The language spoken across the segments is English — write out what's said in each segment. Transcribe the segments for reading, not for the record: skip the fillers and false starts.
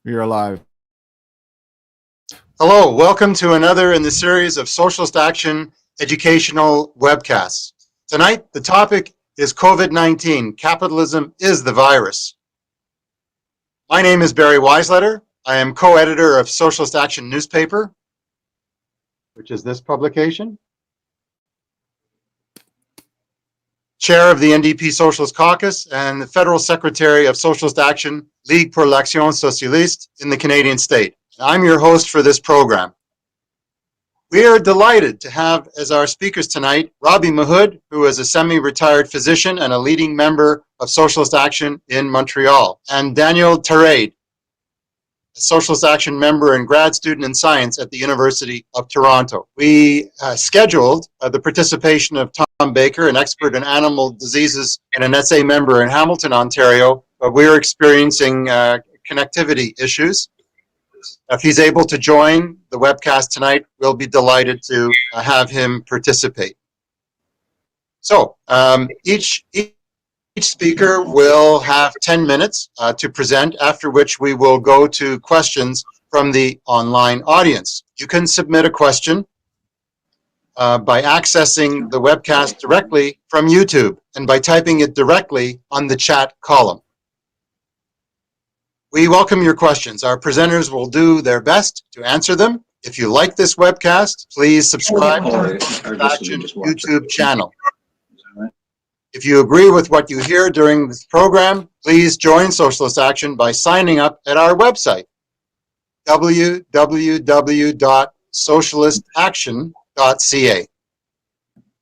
We are live. Hello, welcome to another in the series of Socialist Action educational webcasts. Tonight, the topic is COVID-19, Capitalism is the Virus. My name is Barry Weisletter. I am co-editor of Socialist Action newspaper, which is this publication. Chair of the NDP Socialist Caucus and the Federal Secretary of Socialist Action, Ligue pour l'Action Socialiste in the Canadian state. I'm your host for this program. We are delighted to have as our speakers tonight, Robbie Mahood, who is a semi-retired physician and a leading member of Socialist Action in Montreal, and Daniel Tarade, a Socialist Action member and grad student in science at the University of Toronto. We scheduled the participation of Tom Baker, an expert in animal diseases and an SA member in Hamilton, Ontario, but we are experiencing connectivity issues. If he's able to join the webcast tonight, we'll be delighted to have him participate. So each speaker will have 10 minutes to present, after which we will go to questions from the online audience. You can submit a question by accessing the webcast directly from YouTube and by typing it directly on the chat column. We welcome your questions. Our presenters will do their best to answer them. If you like this webcast, please subscribe to the Socialist Action YouTube channel. If you agree with what you hear during this program, please join Socialist Action by signing up at our website, www.socialistaction.ca.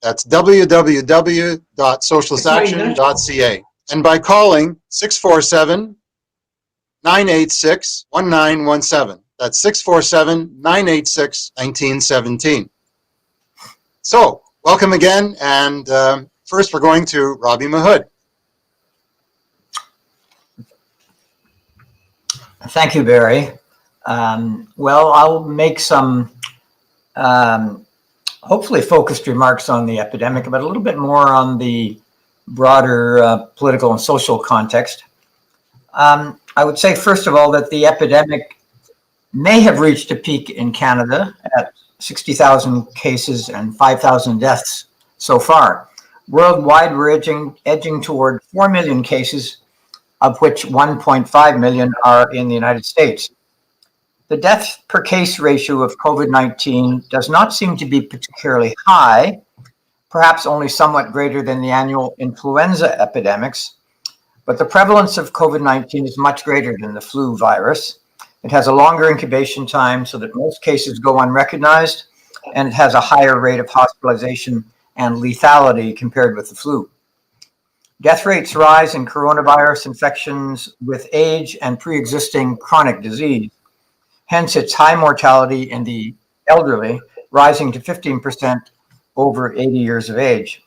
That's www.socialistaction.ca. And by calling 647-986-1917. That's 647-986-1917. So, welcome again, and first we're going to Robbie Mahood. Thank you, Barry. Well, I'll make some hopefully focused remarks on the epidemic, but a little bit more on the broader political and social context. I would say, first of all, that the epidemic may have reached a peak in Canada at 60,000 cases and 5,000 deaths so far. Worldwide, we're edging toward 4 million cases, of which 1.5 million are in the United States. The death per case ratio of COVID-19 does not seem to be particularly high, perhaps only somewhat greater than the annual influenza epidemics. But the prevalence of COVID-19 is much greater than the flu virus. It has a longer incubation time so that most cases go unrecognized, and it has a higher rate of hospitalization and lethality compared with the flu. Death rates rise in coronavirus infections with age and pre-existing chronic disease. Hence, its high mortality in the elderly, rising to 15% over 80 years of age.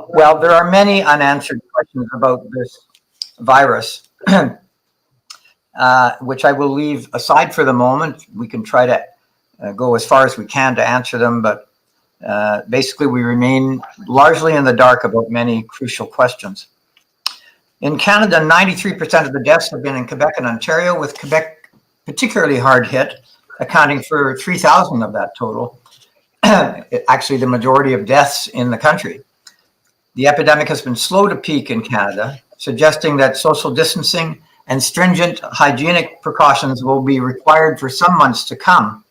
Well, there are many unanswered questions about this virus, which I will leave aside for the moment. We can try to go as far as we can to answer them, but basically we remain largely in the dark about many crucial questions. In Canada, 93% of the deaths have been in Quebec and Ontario, with Quebec particularly hard hit, accounting for 3,000 of that total, actually the majority of deaths in the country. The epidemic has been slow to peak in Canada, suggesting that social distancing and stringent hygienic precautions will be required for some months to come,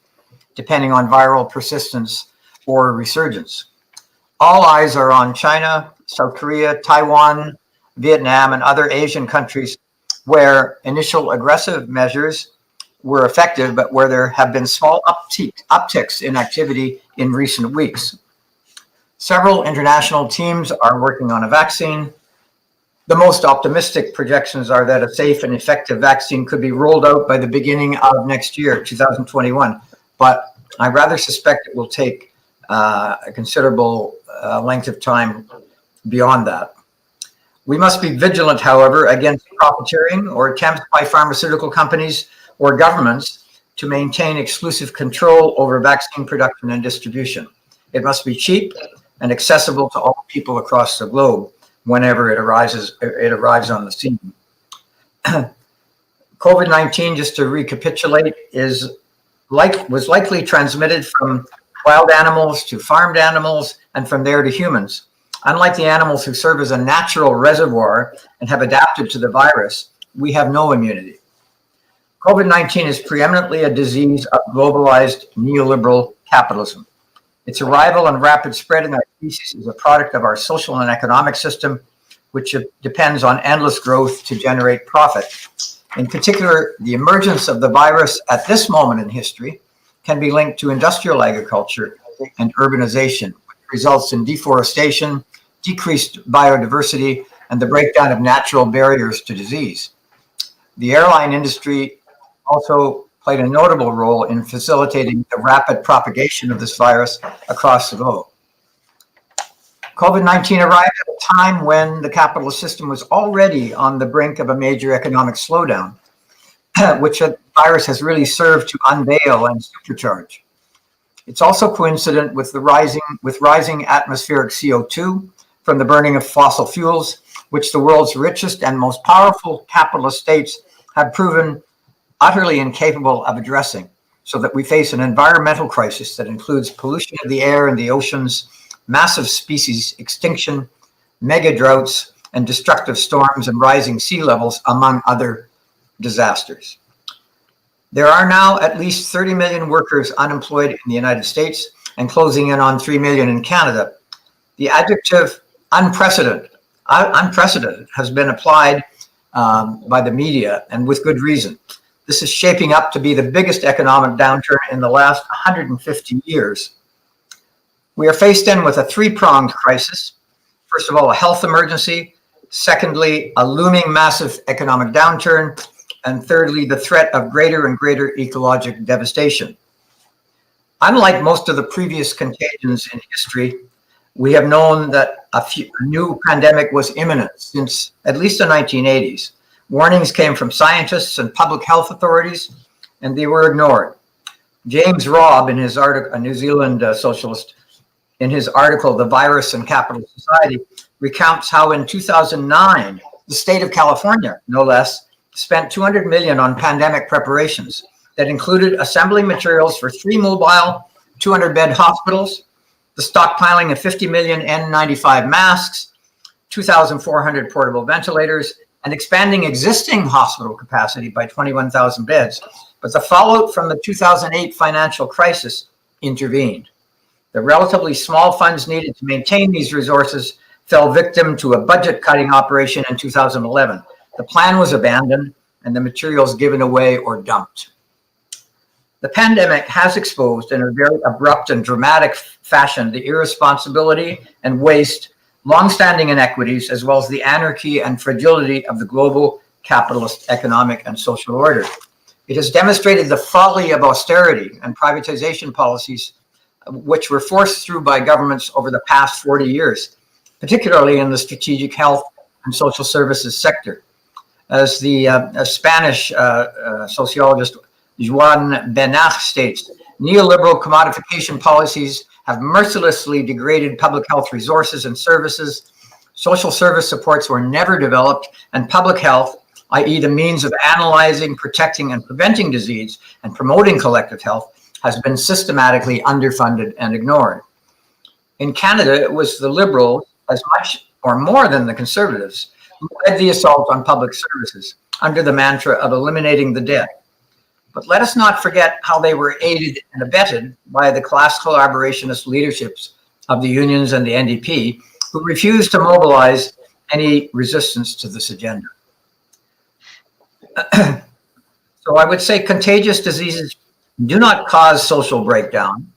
depending on viral persistence or resurgence. All eyes are on China, South Korea, Taiwan, Vietnam, and other Asian countries where initial aggressive measures were effective, but where there have been small upticks in activity in recent weeks. Several international teams are working on a vaccine. The most optimistic projections are that a safe and effective vaccine could be rolled out by the beginning of next year, 2021. But I rather suspect it will take a considerable length of time beyond that. We must be vigilant, however, against profiteering or attempts by pharmaceutical companies or governments to maintain exclusive control over vaccine production and distribution. It must be cheap and accessible to all people across the globe whenever it arrives on the scene. COVID-19, just to recapitulate, was likely transmitted from wild animals to farmed animals and from there to humans. Unlike the animals who serve as a natural reservoir and have adapted to the virus, we have no immunity. COVID-19 is preeminently a disease of globalized neoliberal capitalism. Its arrival and rapid spread in our species is a product of our social and economic system, which depends on endless growth to generate profit. In particular, the emergence of the virus at this moment in history can be linked to industrial agriculture and urbanization, which results in deforestation, decreased biodiversity, and the breakdown of natural barriers to disease. The airline industry also played a notable role in facilitating the rapid propagation of this virus across the globe. COVID-19 arrived at a time when the capitalist system was already on the brink of a major economic slowdown, which the virus has really served to unveil and supercharge. It's also coincident with rising atmospheric CO2 from the burning of fossil fuels, which the world's richest and most powerful capitalist states have proven utterly incapable of addressing, so that we face an environmental crisis that includes pollution of the air and the oceans, massive species extinction, mega droughts, and destructive storms and rising sea levels, among other disasters. There are now at least 30 million workers unemployed in the United States and closing in on 3 million in Canada. The adjective unprecedented has been applied by the media, and with good reason. This is shaping up to be the biggest economic downturn in the last 150 years. We are faced in with a three-pronged crisis. First of all, a health emergency. Secondly, a looming massive economic downturn. And thirdly, the threat of greater and greater ecologic devastation. Unlike most of the previous contagions in history, we have known that a new pandemic was imminent since at least the 1980s. Warnings came from scientists and public health authorities, and they were ignored. James Robb, in his article, a New Zealand socialist, in his article, The Virus and Capitalist Society, recounts how in 2009, the state of California, no less, spent $200 million on pandemic preparations that included assembling materials for 3 mobile, 200-bed hospitals, the stockpiling of 50 million N95 masks, 2,400 portable ventilators, and expanding existing hospital capacity by 21,000 beds. But the fallout from the 2008 financial crisis intervened. The relatively small funds needed to maintain these resources fell victim to a budget-cutting operation in 2011. The plan was abandoned and the materials given away or dumped. The pandemic has exposed in a very abrupt and dramatic fashion the irresponsibility and waste, long-standing inequities, as well as the anarchy and fragility of the global capitalist economic and social order. It has demonstrated the folly of austerity and privatization policies which were forced through by governments over the past 40 years, particularly in the strategic health and social services sector. As the Spanish sociologist Juan Benach states, neoliberal commodification policies have mercilessly degraded public health resources and services. Social service supports were never developed, and public health, i.e. the means of analyzing, protecting, and preventing disease and promoting collective health, has been systematically underfunded and ignored. In Canada, it was the Liberals, as much or more than the Conservatives, who led the assault on public services under the mantra of eliminating the debt. But let us not forget how they were aided and abetted by the class collaborationist leaderships of the unions and the NDP, who refused to mobilize any resistance to this agenda. So I would say contagious diseases do not cause social breakdown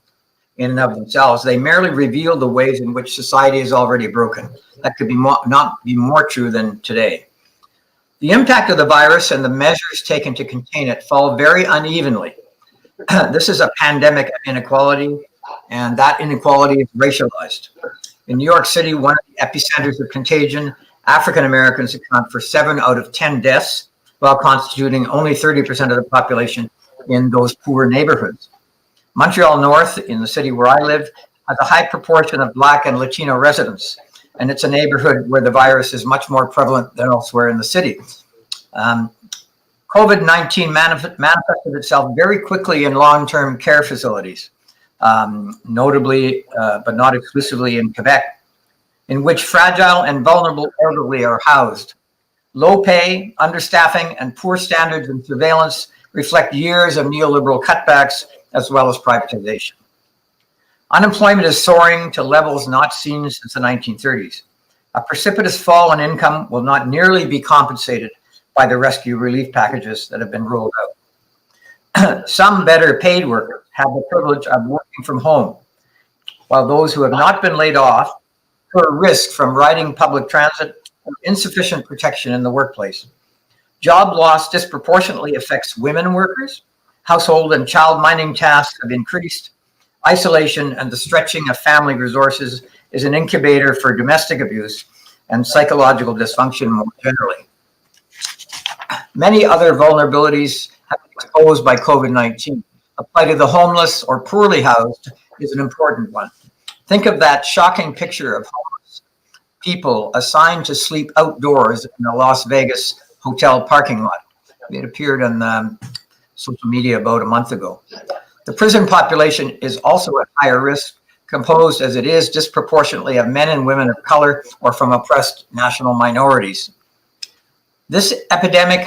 in and of themselves. They merely reveal the ways in which society is already broken. That could be not be more true than today. The impact of the virus and the measures taken to contain it fall very unevenly. This is a pandemic of inequality, and that inequality is racialized. In New York City, one of the epicenters of contagion, African Americans account for 7 out of 10 deaths, while constituting only 30% of the population in those poor neighborhoods. Montreal North, in the city where I live, has a high proportion of Black and Latino residents, and it's a neighborhood where the virus is much more prevalent than elsewhere in the city. COVID-19 manifested itself very quickly in long-term care facilities, notably, but not exclusively in Quebec, in which fragile and vulnerable elderly are housed. Low pay, understaffing, and poor standards and surveillance reflect years of neoliberal cutbacks as well as privatization. Unemployment is soaring to levels not seen since the 1930s. A precipitous fall in income will not nearly be compensated by the rescue relief packages that have been rolled out. Some better paid workers have the privilege of working from home, while those who have not been laid off incur risk from riding public transit or insufficient protection in the workplace. Job loss disproportionately affects women workers. Household and child minding tasks have increased. Isolation and the stretching of family resources is an incubator for domestic abuse and psychological dysfunction more generally. Many other vulnerabilities have been exposed by COVID-19. The plight of the homeless or poorly housed is an important one. Think of that shocking picture of homeless people assigned to sleep outdoors in a Las Vegas hotel parking lot. It appeared on social media about a month ago. The prison population is also at higher risk, composed as it is disproportionately of men and women of color or from oppressed national minorities. This epidemic,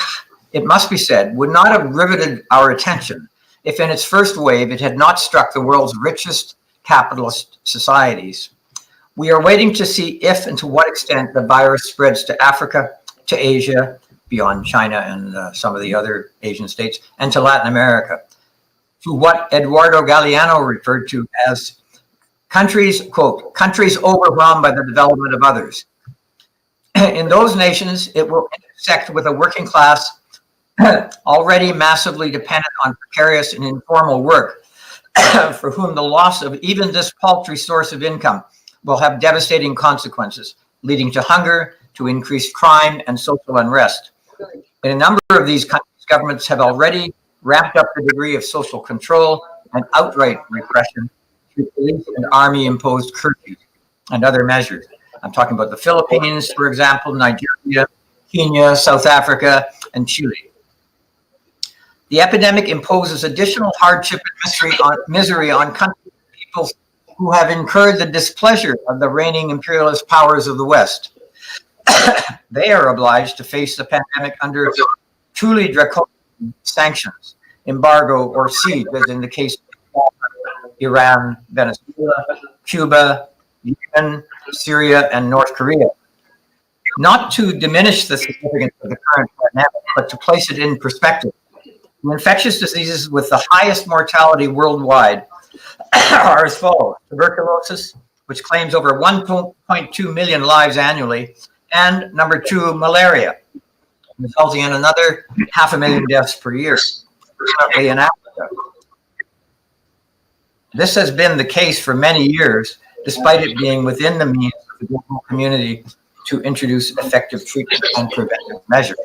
it must be said, would not have riveted our attention if in its first wave it had not struck the world's richest capitalist societies. We are waiting to see if and to what extent the virus spreads to Africa, to Asia, beyond China and some of the other Asian states, and to Latin America, to what Eduardo Galeano referred to as countries, quote, countries overwhelmed by the development of others. In those nations, it will intersect with a working class already massively dependent on precarious and informal work, for whom the loss of even this paltry source of income will have devastating consequences, leading to hunger, to increased crime and social unrest. In a number of these countries, governments have already ramped up the degree of social control and outright repression through police and army-imposed curfews and other measures. I'm talking about the Philippines, for example, Nigeria, Kenya, South Africa, and Chile. The epidemic imposes additional hardship and misery on countries and peoples who have incurred the displeasure of the reigning imperialist powers of the West. They are obliged to face the pandemic under truly draconian sanctions, embargo, or siege, as in the case of Iran, Venezuela, Cuba, Yemen, Syria, and North Korea. Not to diminish the significance of the current pandemic, but to place it in perspective. The infectious diseases with the highest mortality worldwide are as follows: tuberculosis, which claims over 1.2 million lives annually, and number 2, malaria, resulting in another 500,000 deaths per year, predominantly in Africa. This has been the case for many years, despite it being within the means of the global community to introduce effective treatment and preventive measures.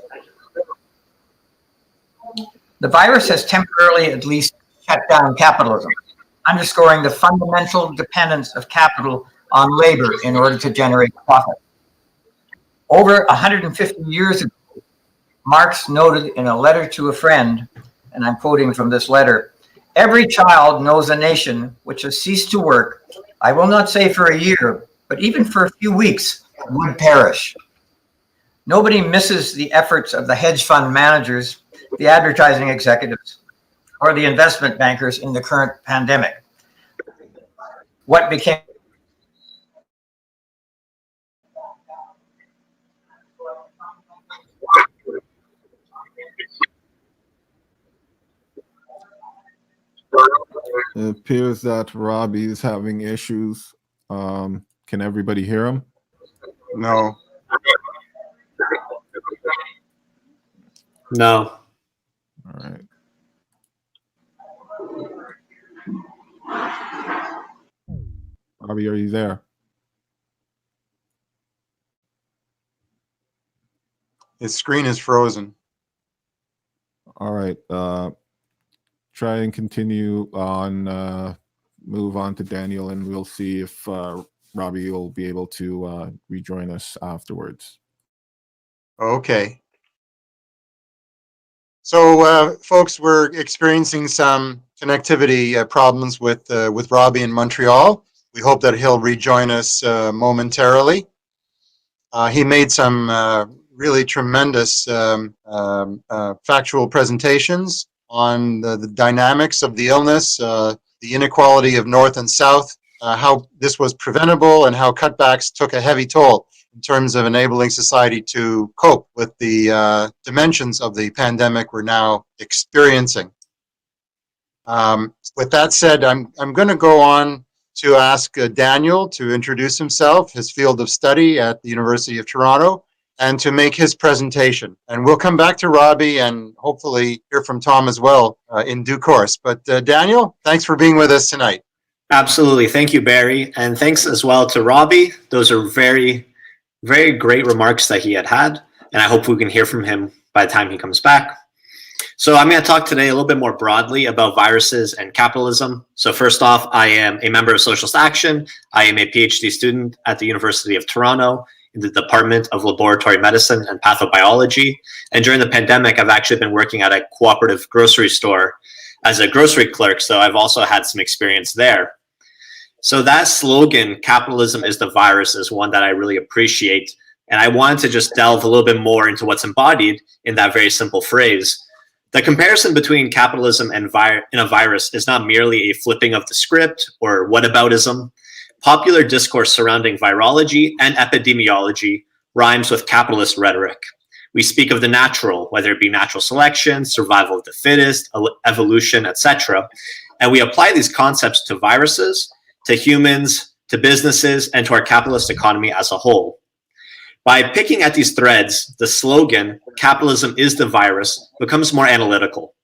The virus has temporarily at least shut down capitalism, underscoring the fundamental dependence of capital on labor in order to generate profit. Over 150 years ago, Marx noted in a letter to a friend, and I'm quoting from this letter, "Every child knows a nation which has ceased to work, I will not say for a year, but even for a few weeks, would perish." Nobody misses the efforts of the hedge fund managers, the advertising executives, or the investment bankers in the current pandemic. What became It appears that Robbie is having issues. Can everybody hear him? No. No. All right. Robbie, are you there? His screen is frozen. All right. Try and continue on, move on to Daniel, and we'll see if Robbie will be able to rejoin us afterwards. Okay. So, folks, we're experiencing some connectivity problems with Robbie in Montreal. We hope that he'll rejoin us momentarily. He made some really tremendous factual presentations on the dynamics of the illness, the inequality of North and South, how this was preventable, and how cutbacks took a heavy toll in terms of enabling society to cope with the dimensions of the pandemic we're now experiencing. With that said, I'm going to go on to ask Daniel to introduce himself, his field of study at the University of Toronto, and to make his presentation. And we'll come back to Robbie and hopefully hear from Tom as well in due course. But Daniel, thanks for being with us tonight. Absolutely. Thank you, Barry. And thanks as well to Robbie. Those are very, very great remarks that he had. And I hope we can hear from him by the time he comes back. So I'm going to talk today a little bit more broadly about viruses and capitalism. So first off, I am a member of Socialist Action. I am a PhD student at the University of Toronto in the Department of Laboratory Medicine and Pathobiology. And during the pandemic, I've actually been working at a cooperative grocery store as a grocery clerk. So I've also had some experience there. So that slogan, capitalism is the virus, is one that I really appreciate. And I wanted to just delve a little bit more into what's embodied in that very simple phrase. The comparison between capitalism and a virus is not merely a flipping of the script or whataboutism. Popular discourse surrounding virology and epidemiology rhymes with capitalist rhetoric. We speak of the natural, whether it be natural selection, survival of the fittest, evolution, etc. And we apply these concepts to viruses, to humans, to businesses, and to our capitalist economy as a whole. By picking at these threads, the slogan, capitalism is the virus, becomes more analytical.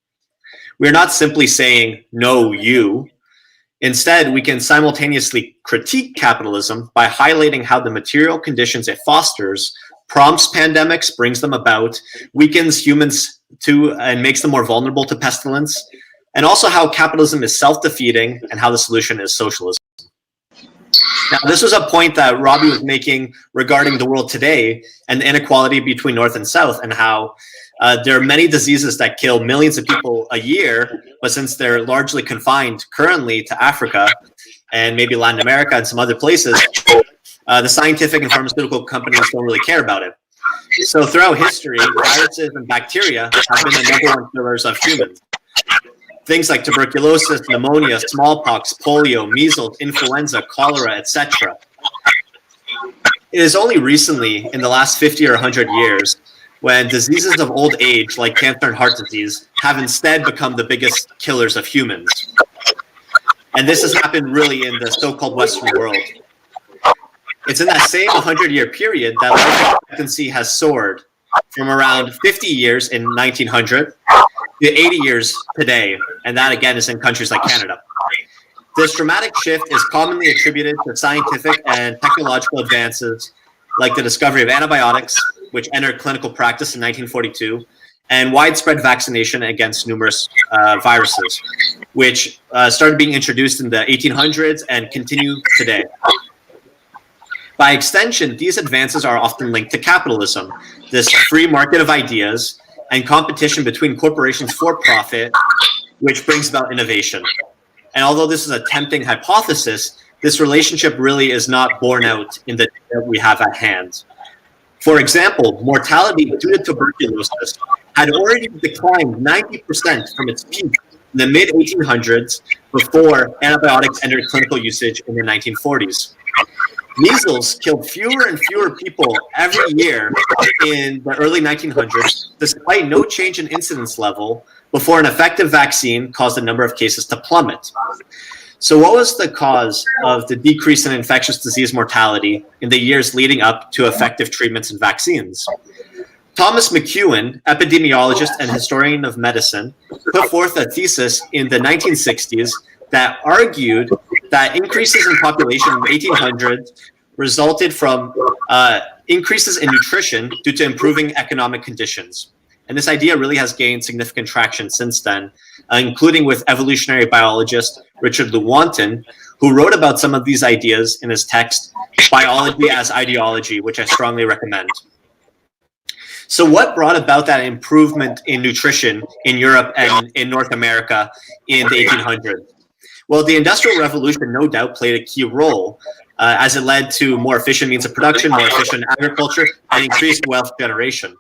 We're not simply saying, no, you. Instead, we can simultaneously critique capitalism by highlighting how the material conditions it fosters prompts pandemics, brings them about, weakens humans and makes them more vulnerable to pestilence, and also how capitalism is self-defeating and how the solution is socialism. Now, this was a point that Robbie was making regarding the world today and the inequality between North and South, and how there are many diseases that kill millions of people a year, but since they're largely confined currently to Africa and maybe Latin America and some other places, the scientific and pharmaceutical companies don't really care about it. So throughout history, viruses and bacteria have been the number one killers of humans. Things like tuberculosis, pneumonia, smallpox, polio, measles, influenza, cholera, etc. It is only recently, in the last 50 or 100 years, when diseases of old age, like cancer and heart disease, have instead become the biggest killers of humans. And this has happened really in the so-called Western world. It's in that same 100-year period that life expectancy has soared from around 50 years in 1900 to 80 years today, and that again is in countries like Canada. This dramatic shift is commonly attributed to scientific and technological advances like the discovery of antibiotics, which entered clinical practice in 1942, and widespread vaccination against numerous viruses, which started being introduced in the 1800s and continue today. By extension, these advances are often linked to capitalism, this free market of ideas and competition between corporations for profit, which brings about innovation. And although this is a tempting hypothesis, this relationship really is not borne out in the data we have at hand. For example, mortality due to tuberculosis had already declined 90% from its peak in the mid-1800s before antibiotics entered clinical usage in the 1940s. Measles killed fewer and fewer people every year in the early 1900s, despite no change in incidence level, before an effective vaccine caused the number of cases to plummet. So what was the cause of the decrease in infectious disease mortality in the years leading up to effective treatments and vaccines? Thomas McEwen, epidemiologist and historian of medicine, put forth a thesis in the 1960s that argued that increases in population in the 1800s resulted from increases in nutrition due to improving economic conditions. And this idea really has gained significant traction since then, including with evolutionary biologist Richard Lewontin, who wrote about some of these ideas in his text, Biology as Ideology, which I strongly recommend. So what brought about that improvement in nutrition in Europe and in North America in the 1800s? Well, the Industrial Revolution no doubt played a key role as it led to more efficient means of production, more efficient agriculture, and increased wealth generation.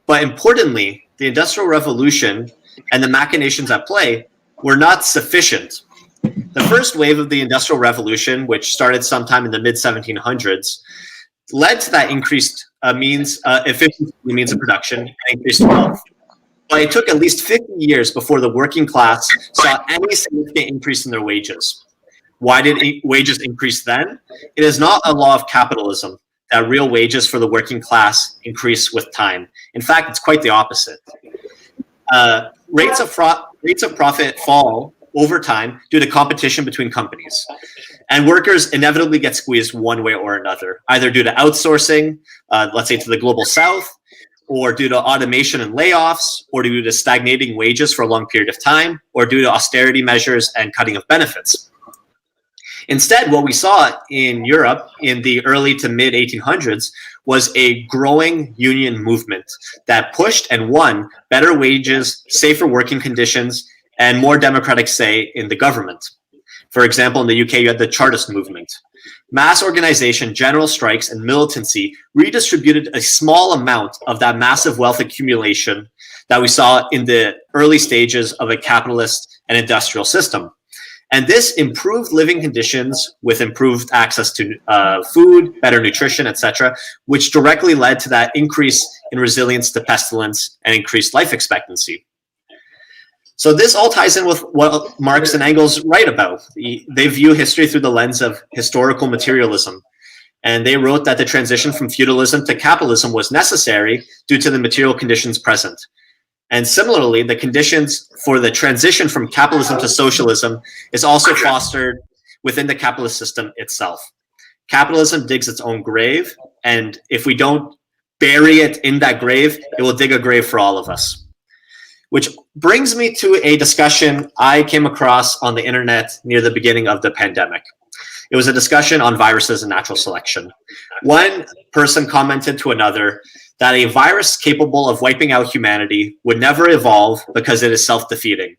But importantly, the Industrial Revolution and the machinations at play were not sufficient. The first wave of the Industrial Revolution, which started sometime in the mid-1700s, led to that increased efficiency means of production and increased wealth. But it took at least 50 years before the working class saw any significant increase in their wages. Why did wages increase then? It is not a law of capitalism that real wages for the working class increase with time. In fact, it's quite the opposite. Rates of profit fall over time due to competition between companies. And workers inevitably get squeezed one way or another, either due to outsourcing, let's say to the global south, or due to automation and layoffs, or due to stagnating wages for a long period of time, or due to austerity measures and cutting of benefits. Instead, what we saw in Europe in the early to mid 1800s was a growing union movement that pushed and won better wages, safer working conditions, and more democratic say in the government. For example, in the UK, you had the Chartist movement. Mass organization, general strikes, and militancy redistributed a small amount of that massive wealth accumulation that we saw in the early stages of a capitalist and industrial system. And this improved living conditions with improved access to food, better nutrition, etc., which directly led to that increase in resilience to pestilence and increased life expectancy. So this all ties in with what Marx and Engels write about. They view history through the lens of historical materialism. And they wrote that the transition from feudalism to capitalism was necessary due to the material conditions present. And similarly, the conditions for the transition from capitalism to socialism is also fostered within the capitalist system itself. Capitalism digs its own grave, and if we don't bury it in that grave, it will dig a grave for all of us. Which brings me to a discussion I came across on the internet near the beginning of the pandemic. It was a discussion on viruses and natural selection. One person commented to another that a virus capable of wiping out humanity would never evolve because it is self-defeating.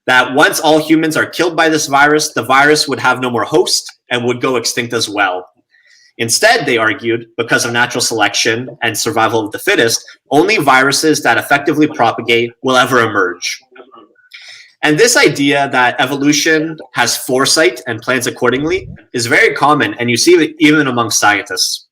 That once all humans are killed by this virus, the virus would have no more host and would go extinct as well. Instead, they argued, because of natural selection and survival of the fittest, only viruses that effectively propagate will ever emerge. And this idea that evolution has foresight and plans accordingly is very common, and you see it even among scientists.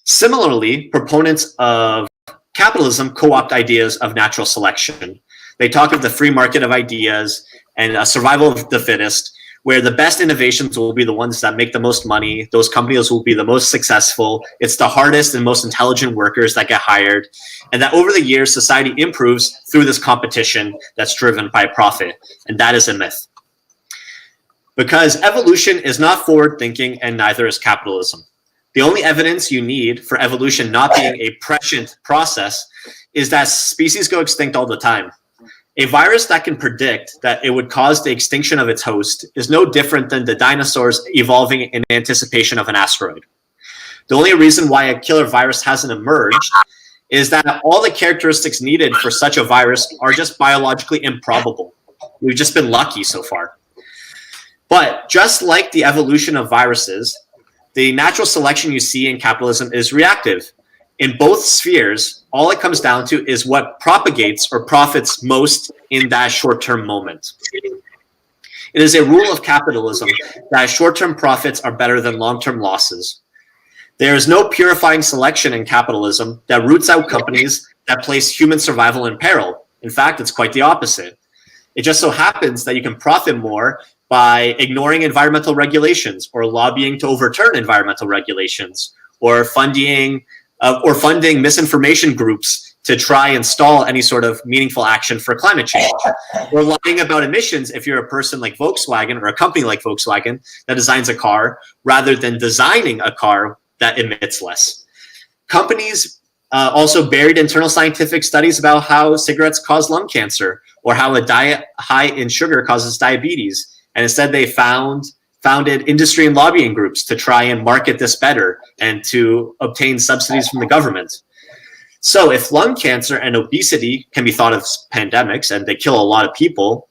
Similarly, proponents of capitalism co-opt ideas of natural selection. They talk of the free market of ideas and a survival of the fittest, where the best innovations will be the ones that make the most money. Those companies will be the most successful. It's the hardest and most intelligent workers that get hired. And that over the years, society improves through this competition that's driven by profit. And that is a myth. Because evolution is not forward thinking and neither is capitalism. The only evidence you need for evolution not being a prescient process is that species go extinct all the time. A virus that can predict that it would cause the extinction of its host is no different than the dinosaurs evolving in anticipation of an asteroid. The only reason why a killer virus hasn't emerged is that all the characteristics needed for such a virus are just biologically improbable. We've just been lucky so far. But just like the evolution of viruses, the natural selection you see in capitalism is reactive. In both spheres, all it comes down to is what propagates or profits most in that short-term moment. It is a rule of capitalism that short-term profits are better than long-term losses. There is no purifying selection in capitalism that roots out companies that place human survival in peril. In fact, it's quite the opposite. It just so happens that you can profit more by ignoring environmental regulations or lobbying to overturn environmental regulations or funding misinformation groups to try and stall any sort of meaningful action for climate change. Or lying about emissions if you're a person like Volkswagen or a company like Volkswagen that designs a car rather than designing a car that emits less. Companies also buried internal scientific studies about how cigarettes cause lung cancer or how a diet high in sugar causes diabetes. And instead they founded industry and lobbying groups to try and market this better and to obtain subsidies from the government. So if lung cancer and obesity can be thought of as pandemics and they kill a lot of people,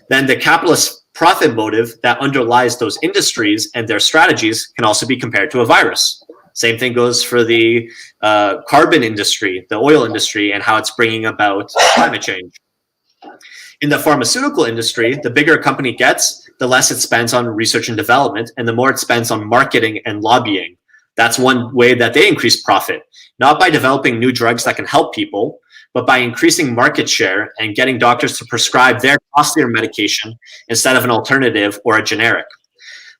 then the capitalist profit motive that underlies those industries and their strategies can also be compared to a virus. Same thing goes for the carbon industry, the oil industry, and how it's bringing about climate change. In the pharmaceutical industry, the bigger a company gets, the less it spends on research and development, and the more it spends on marketing and lobbying. That's one way that they increase profit, not by developing new drugs that can help people, but by increasing market share and getting doctors to prescribe their costlier medication instead of an alternative or a generic.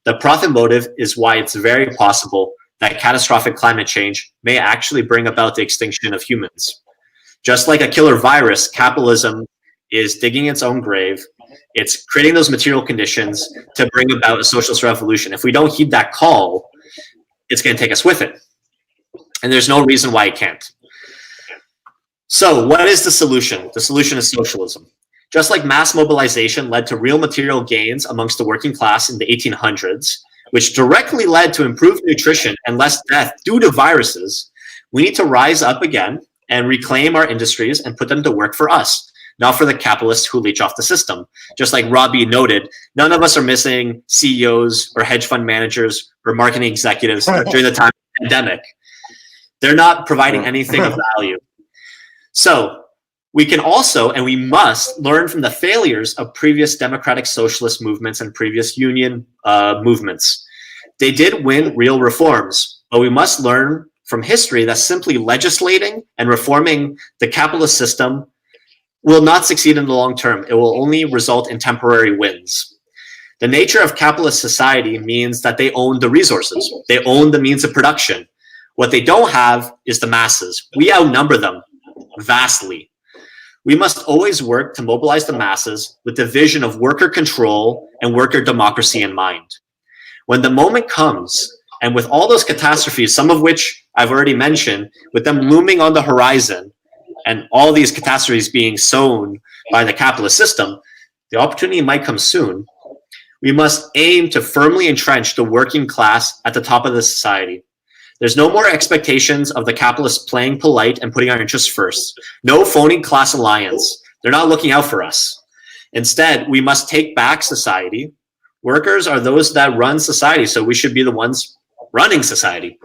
The profit motive is why it's very possible that catastrophic climate change may actually bring about the extinction of humans. Just like a killer virus, capitalism is digging its own grave. It's creating those material conditions to bring about a socialist revolution. If we don't heed that call, it's going to take us with it. And there's no reason why it can't. So what is the solution? The solution is socialism. Just like mass mobilization led to real material gains amongst the working class in the 1800s, which directly led to improved nutrition and less death due to viruses, we need to rise up again and reclaim our industries and put them to work for us, not for the capitalists who leech off the system. Just like Robbie noted, none of us are missing CEOs or hedge fund managers or marketing executives during the time of the pandemic. They're not providing anything of value. So we can also, and we must, learn from the failures of previous democratic socialist movements and previous union movements. They did win real reforms, but we must learn from history that simply legislating and reforming the capitalist system will not succeed in the long term. It will only result in temporary wins. The nature of capitalist society means that they own the resources. They own the means of production. What they don't have is the masses. We outnumber them vastly. We must always work to mobilize the masses with the vision of worker control and worker democracy in mind. When the moment comes, and with all those catastrophes, some of which I've already mentioned, with them looming on the horizon, and all these catastrophes being sown by the capitalist system, the opportunity might come soon. We must aim to firmly entrench the working class at the top of the society. There's no more expectations of the capitalists playing polite and putting our interests first. No phony class alliance. They're not looking out for us. Instead, we must take back society. Workers are those that run society, so we should be the ones running society.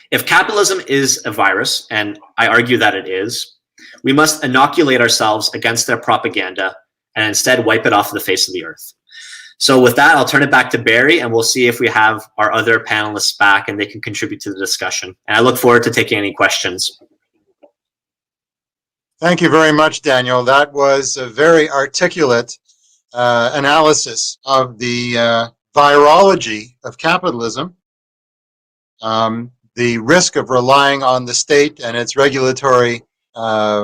If capitalism is a virus, and I argue that it is, we must inoculate ourselves against their propaganda and instead wipe it off the face of the earth. So with that, I'll turn it back to Barry, and we'll see if we have our other panelists back and they can contribute to the discussion. And I look forward to taking any questions. Thank you very much, Daniel. That was a very articulate analysis of the virology of capitalism, the risk of relying on the state and its regulatory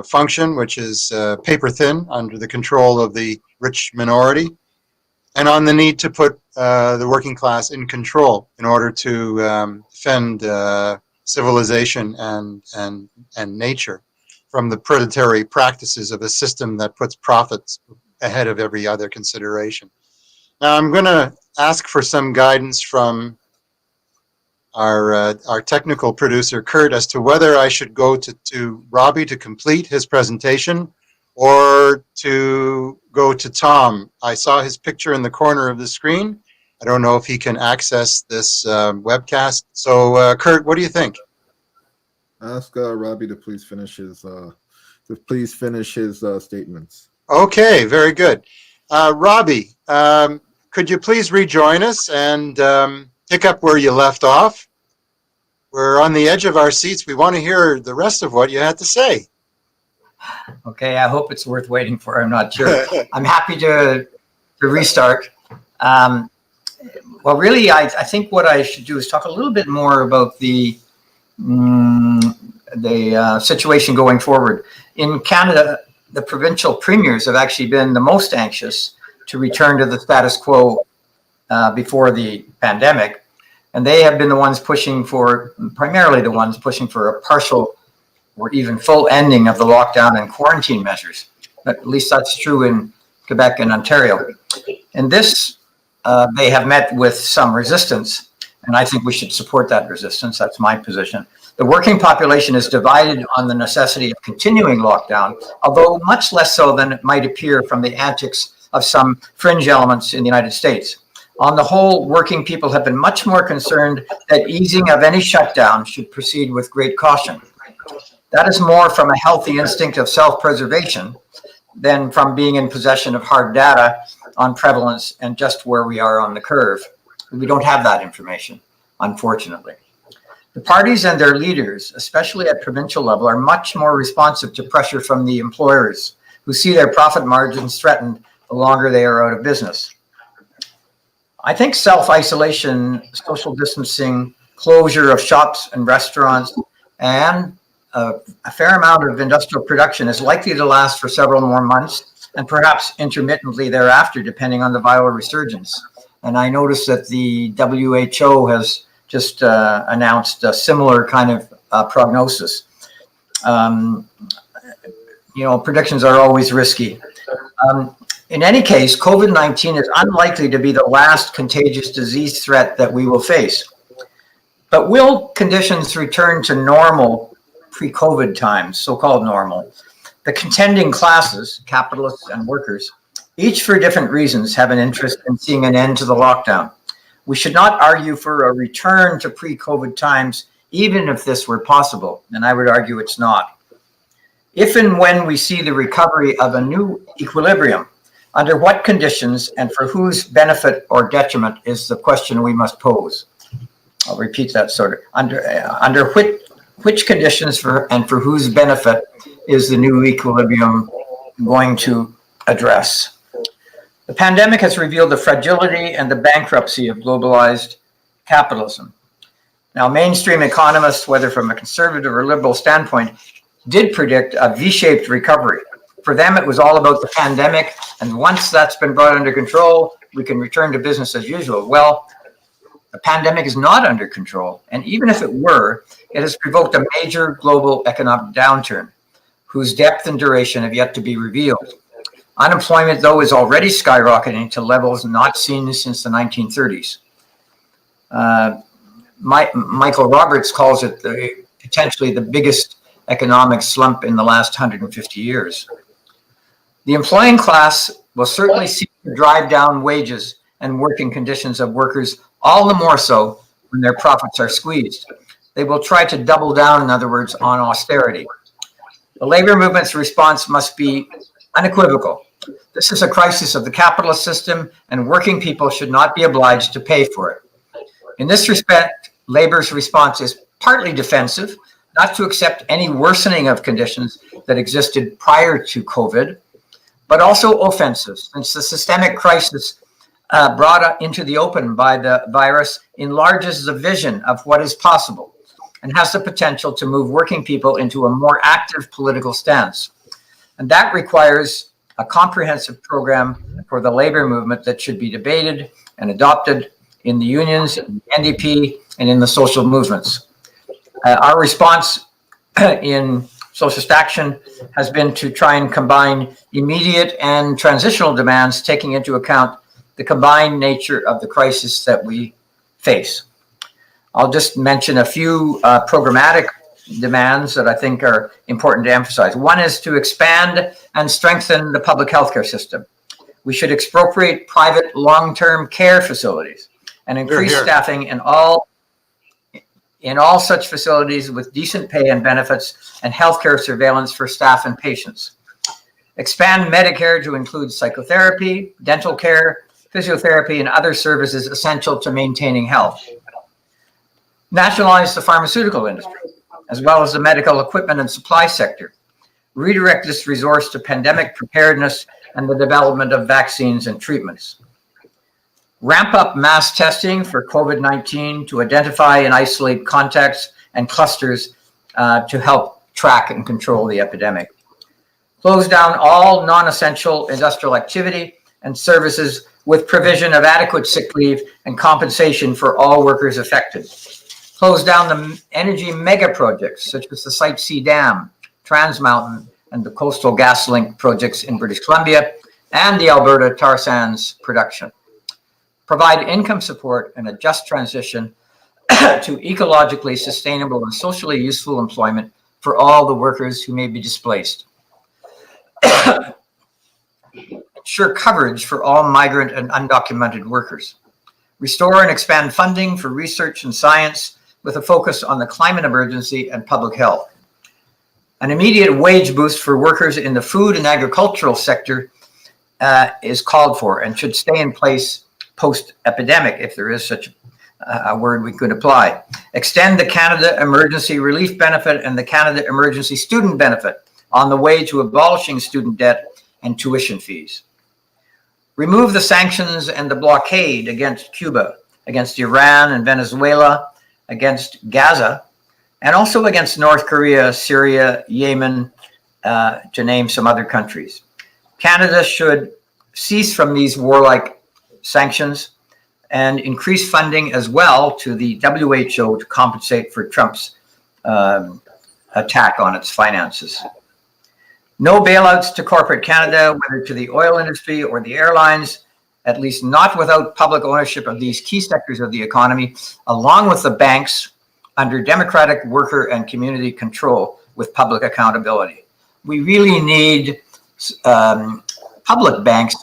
function, which is paper thin under the control of the rich minority, and on the need to put the working class in control in order to defend civilization and nature from the predatory practices of a system that puts profits ahead of every other consideration. Now I'm going to ask for some guidance from our technical producer, Kurt, as to whether I should go to Robbie to complete his presentation or to go to Tom. I saw his picture in the corner of the screen. I don't know if he can access this webcast. So, Kurt, what do you think? Ask Robbie to please finish his statements. Okay, very good. Robbie, could you please rejoin us and pick up where you left off? We're on the edge of our seats. We want to hear the rest of what you had to say. Okay, I hope it's worth waiting for. I'm not sure. I'm happy to restart. Well, really, I think what I should do is talk a little bit more about the situation going forward. In Canada, the provincial premiers have actually been the most anxious to return to the status quo before the pandemic. And they have been the ones primarily the ones pushing for a partial or even full ending of the lockdown and quarantine measures. At least that's true in Quebec and Ontario. And this, they have met with some resistance, and I think we should support that resistance. That's my position. The working population is divided on the necessity of continuing lockdown, although much less so than it might appear from the antics of some fringe elements in the United States. On the whole, working people have been much more concerned that easing of any shutdown should proceed with great caution. That is more from a healthy instinct of self-preservation than from being in possession of hard data on prevalence and just where we are on the curve. We don't have that information, unfortunately. The parties and their leaders, especially at provincial level, are much more responsive to pressure from the employers who see their profit margins threatened the longer they are out of business. I think self-isolation, social distancing, closure of shops and restaurants, and a fair amount of industrial production is likely to last for several more months and perhaps intermittently thereafter, depending on the viral resurgence. And I noticed that the WHO has just announced a similar kind of prognosis. Predictions are always risky. In any case, COVID-19 is unlikely to be the last contagious disease threat that we will face. But will conditions return to normal pre-COVID times, so-called normal? The contending classes, capitalists and workers, each for different reasons have an interest in seeing an end to the lockdown. We should not argue for a return to pre-COVID times, even if this were possible, and I would argue it's not. If and when we see the recovery of a new equilibrium, under what conditions and for whose benefit or detriment is the question we must pose. I'll repeat that under which conditions and for whose benefit is the new equilibrium going to address? The pandemic has revealed the fragility and the bankruptcy of globalized capitalism. Now, mainstream economists, whether from a conservative or liberal standpoint, did predict a V-shaped recovery. For them, it was all about the pandemic, and once that's been brought under control, we can return to business as usual. Well, the pandemic is not under control, and even if it were, it has provoked a major global economic downturn, whose depth and duration have yet to be revealed. Unemployment, though, is already skyrocketing to levels not seen since the 1930s. Michael Roberts calls it potentially the biggest economic slump in the last 150 years. The employing class will certainly seek to drive down wages and working conditions of workers, all the more so when their profits are squeezed. They will try to double down, in other words, on austerity. The labor movement's response must be unequivocal. This is a crisis of the capitalist system, and working people should not be obliged to pay for it. In this respect, labor's response is partly defensive, not to accept any worsening of conditions that existed prior to COVID, but also offensive, since the systemic crisis brought into the open by the virus enlarges the vision of what is possible and has the potential to move working people into a more active political stance. And that requires a comprehensive program for the labor movement that should be debated and adopted in the unions, in the NDP, and in the social movements. Our response in Socialist Action has been to try and combine immediate and transitional demands, taking into account the combined nature of the crisis that we face. I'll just mention a few programmatic demands that I think are important to emphasize. One is to expand and strengthen the public healthcare system. We should expropriate private long-term care facilities and increase staffing in all such facilities with decent pay and benefits and healthcare surveillance for staff and patients. Expand Medicare to include psychotherapy, dental care, physiotherapy, and other services essential to maintaining health. Nationalize the pharmaceutical industry, as well as the medical equipment and supply sector. Redirect this resource to pandemic preparedness and the development of vaccines and treatments. Ramp up mass testing for COVID-19 to identify and isolate contacts and clusters to help track and control the epidemic. Close down all non-essential industrial activity and services with provision of adequate sick leave and compensation for all workers affected. Close down the energy mega projects such as the Site C Dam, Trans Mountain, and the Coastal GasLink projects in British Columbia, and the Alberta tar sands production. Provide income support and a just transition to ecologically sustainable and socially useful employment for all the workers who may be displaced. Ensure coverage for all migrant and undocumented workers. Restore and expand funding for research and science with a focus on the climate emergency and public health. An immediate wage boost for workers in the food and agricultural sector is called for and should stay in place post-epidemic, if there is such a word we could apply. Extend the Canada Emergency Relief Benefit and the Canada Emergency Student Benefit on the way to abolishing student debt and tuition fees. Remove the sanctions and the blockade against Cuba, against Iran and Venezuela, against Gaza, and also against North Korea, Syria, Yemen, to name some other countries. Canada should cease from these warlike sanctions and increase funding as well to the WHO to compensate for Trump's attack on its finances. No bailouts to corporate Canada, whether to the oil industry or the airlines, at least not without public ownership of these key sectors of the economy, along with the banks under democratic worker and community control with public accountability. We really need public banks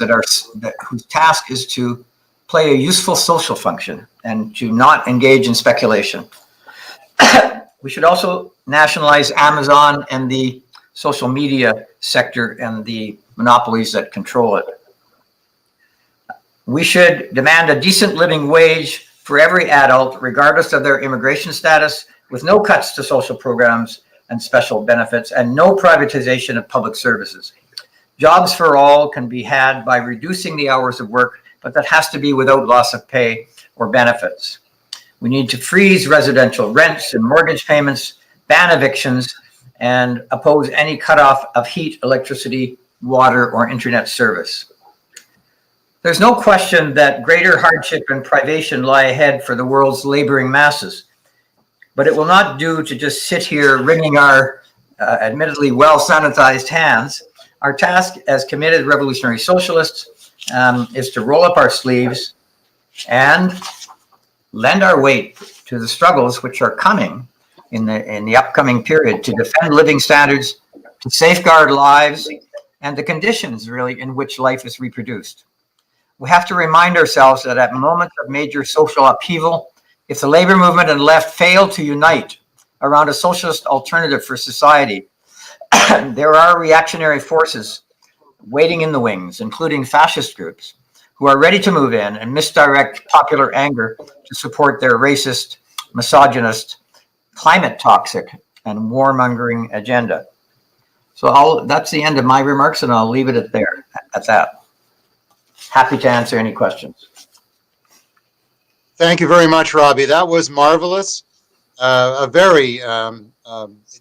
whose task is to play a useful social function and to not engage in speculation. We should also nationalize Amazon and the social media sector and the monopolies that control it. We should demand a decent living wage for every adult, regardless of their immigration status, with no cuts to social programs and special benefits, and no privatization of public services. Jobs for all can be had by reducing the hours of work, but that has to be without loss of pay or benefits. We need to freeze residential rents and mortgage payments, ban evictions, and oppose any cutoff of heat, electricity, water, or internet service. There's no question that greater hardship and privation lie ahead for the world's laboring masses, but it will not do to just sit here wringing our admittedly well-sanitized hands. Our task as committed revolutionary socialists is to roll up our sleeves and lend our weight to the struggles which are coming in the upcoming period to defend living standards, to safeguard lives, and the conditions really in which life is reproduced. We have to remind ourselves that at moments of major social upheaval, if the labor movement and left fail to unite around a socialist alternative for society, there are reactionary forces waiting in the wings, including fascist groups, who are ready to move in and misdirect popular anger to support their racist, misogynist, climate toxic, and warmongering agenda. So that's the end of my remarks, and I'll leave it at that. Happy to answer any questions. Thank you very much, Robbie. That was marvelous. A very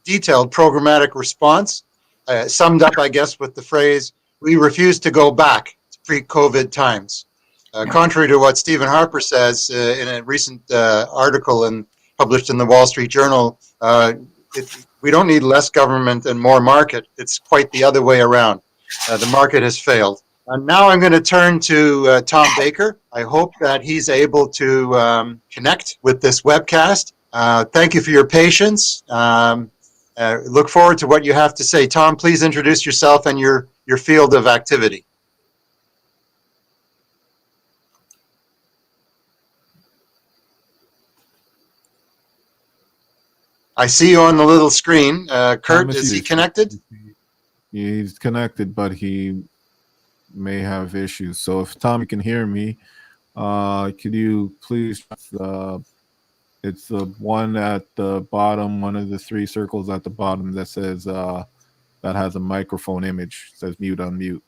detailed programmatic response, summed up, I guess, with the phrase, "We refuse to go back to pre-COVID times." Contrary to what Stephen Harper says in a recent article published in the Wall Street Journal, we don't need less government and more market. It's quite the other way around. The market has failed. Now I'm going to turn to Tom Baker. I hope that he's able to connect with this webcast. Thank you for your patience. Look forward to what you have to say. Tom, please introduce yourself and your field of activity. I see you on the little screen. Kurt, is he connected? He's connected, but he may have issues. So if Tom, you can hear me, could you please, it's the one at the bottom, one of the three circles at the bottom that says, that has a microphone image, it says mute, unmute.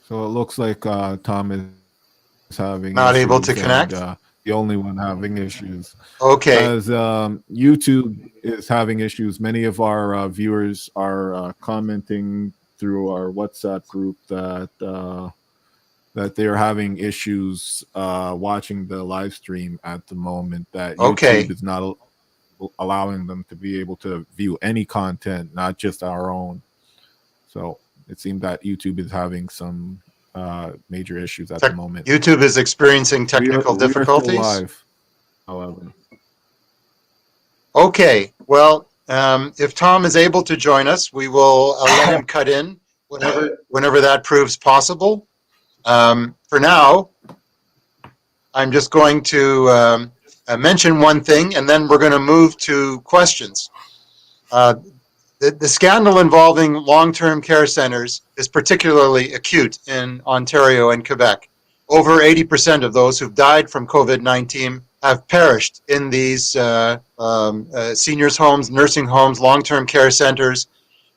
So it looks like Tom is having not able to issues connect. And, the only one having issues. Okay. As YouTube is having issues, many of our viewers are commenting through our WhatsApp group that that they are having issues watching the live stream at the moment. That Okay. YouTube is not allowing them to be able to view any content, not just our own. So it seemed that YouTube is having some major issues at the moment. YouTube is experiencing technical We are difficulties. still live, however. Okay, well, if Tom is able to join us, we will let him cut in whenever that proves possible. For now, I'm just going to mention one thing, and then we're going to move to questions. The scandal involving long-term care centers is particularly acute in Ontario and Quebec. Over 80% of those who've died from COVID-19 have perished in these seniors' homes, nursing homes, long-term care centers,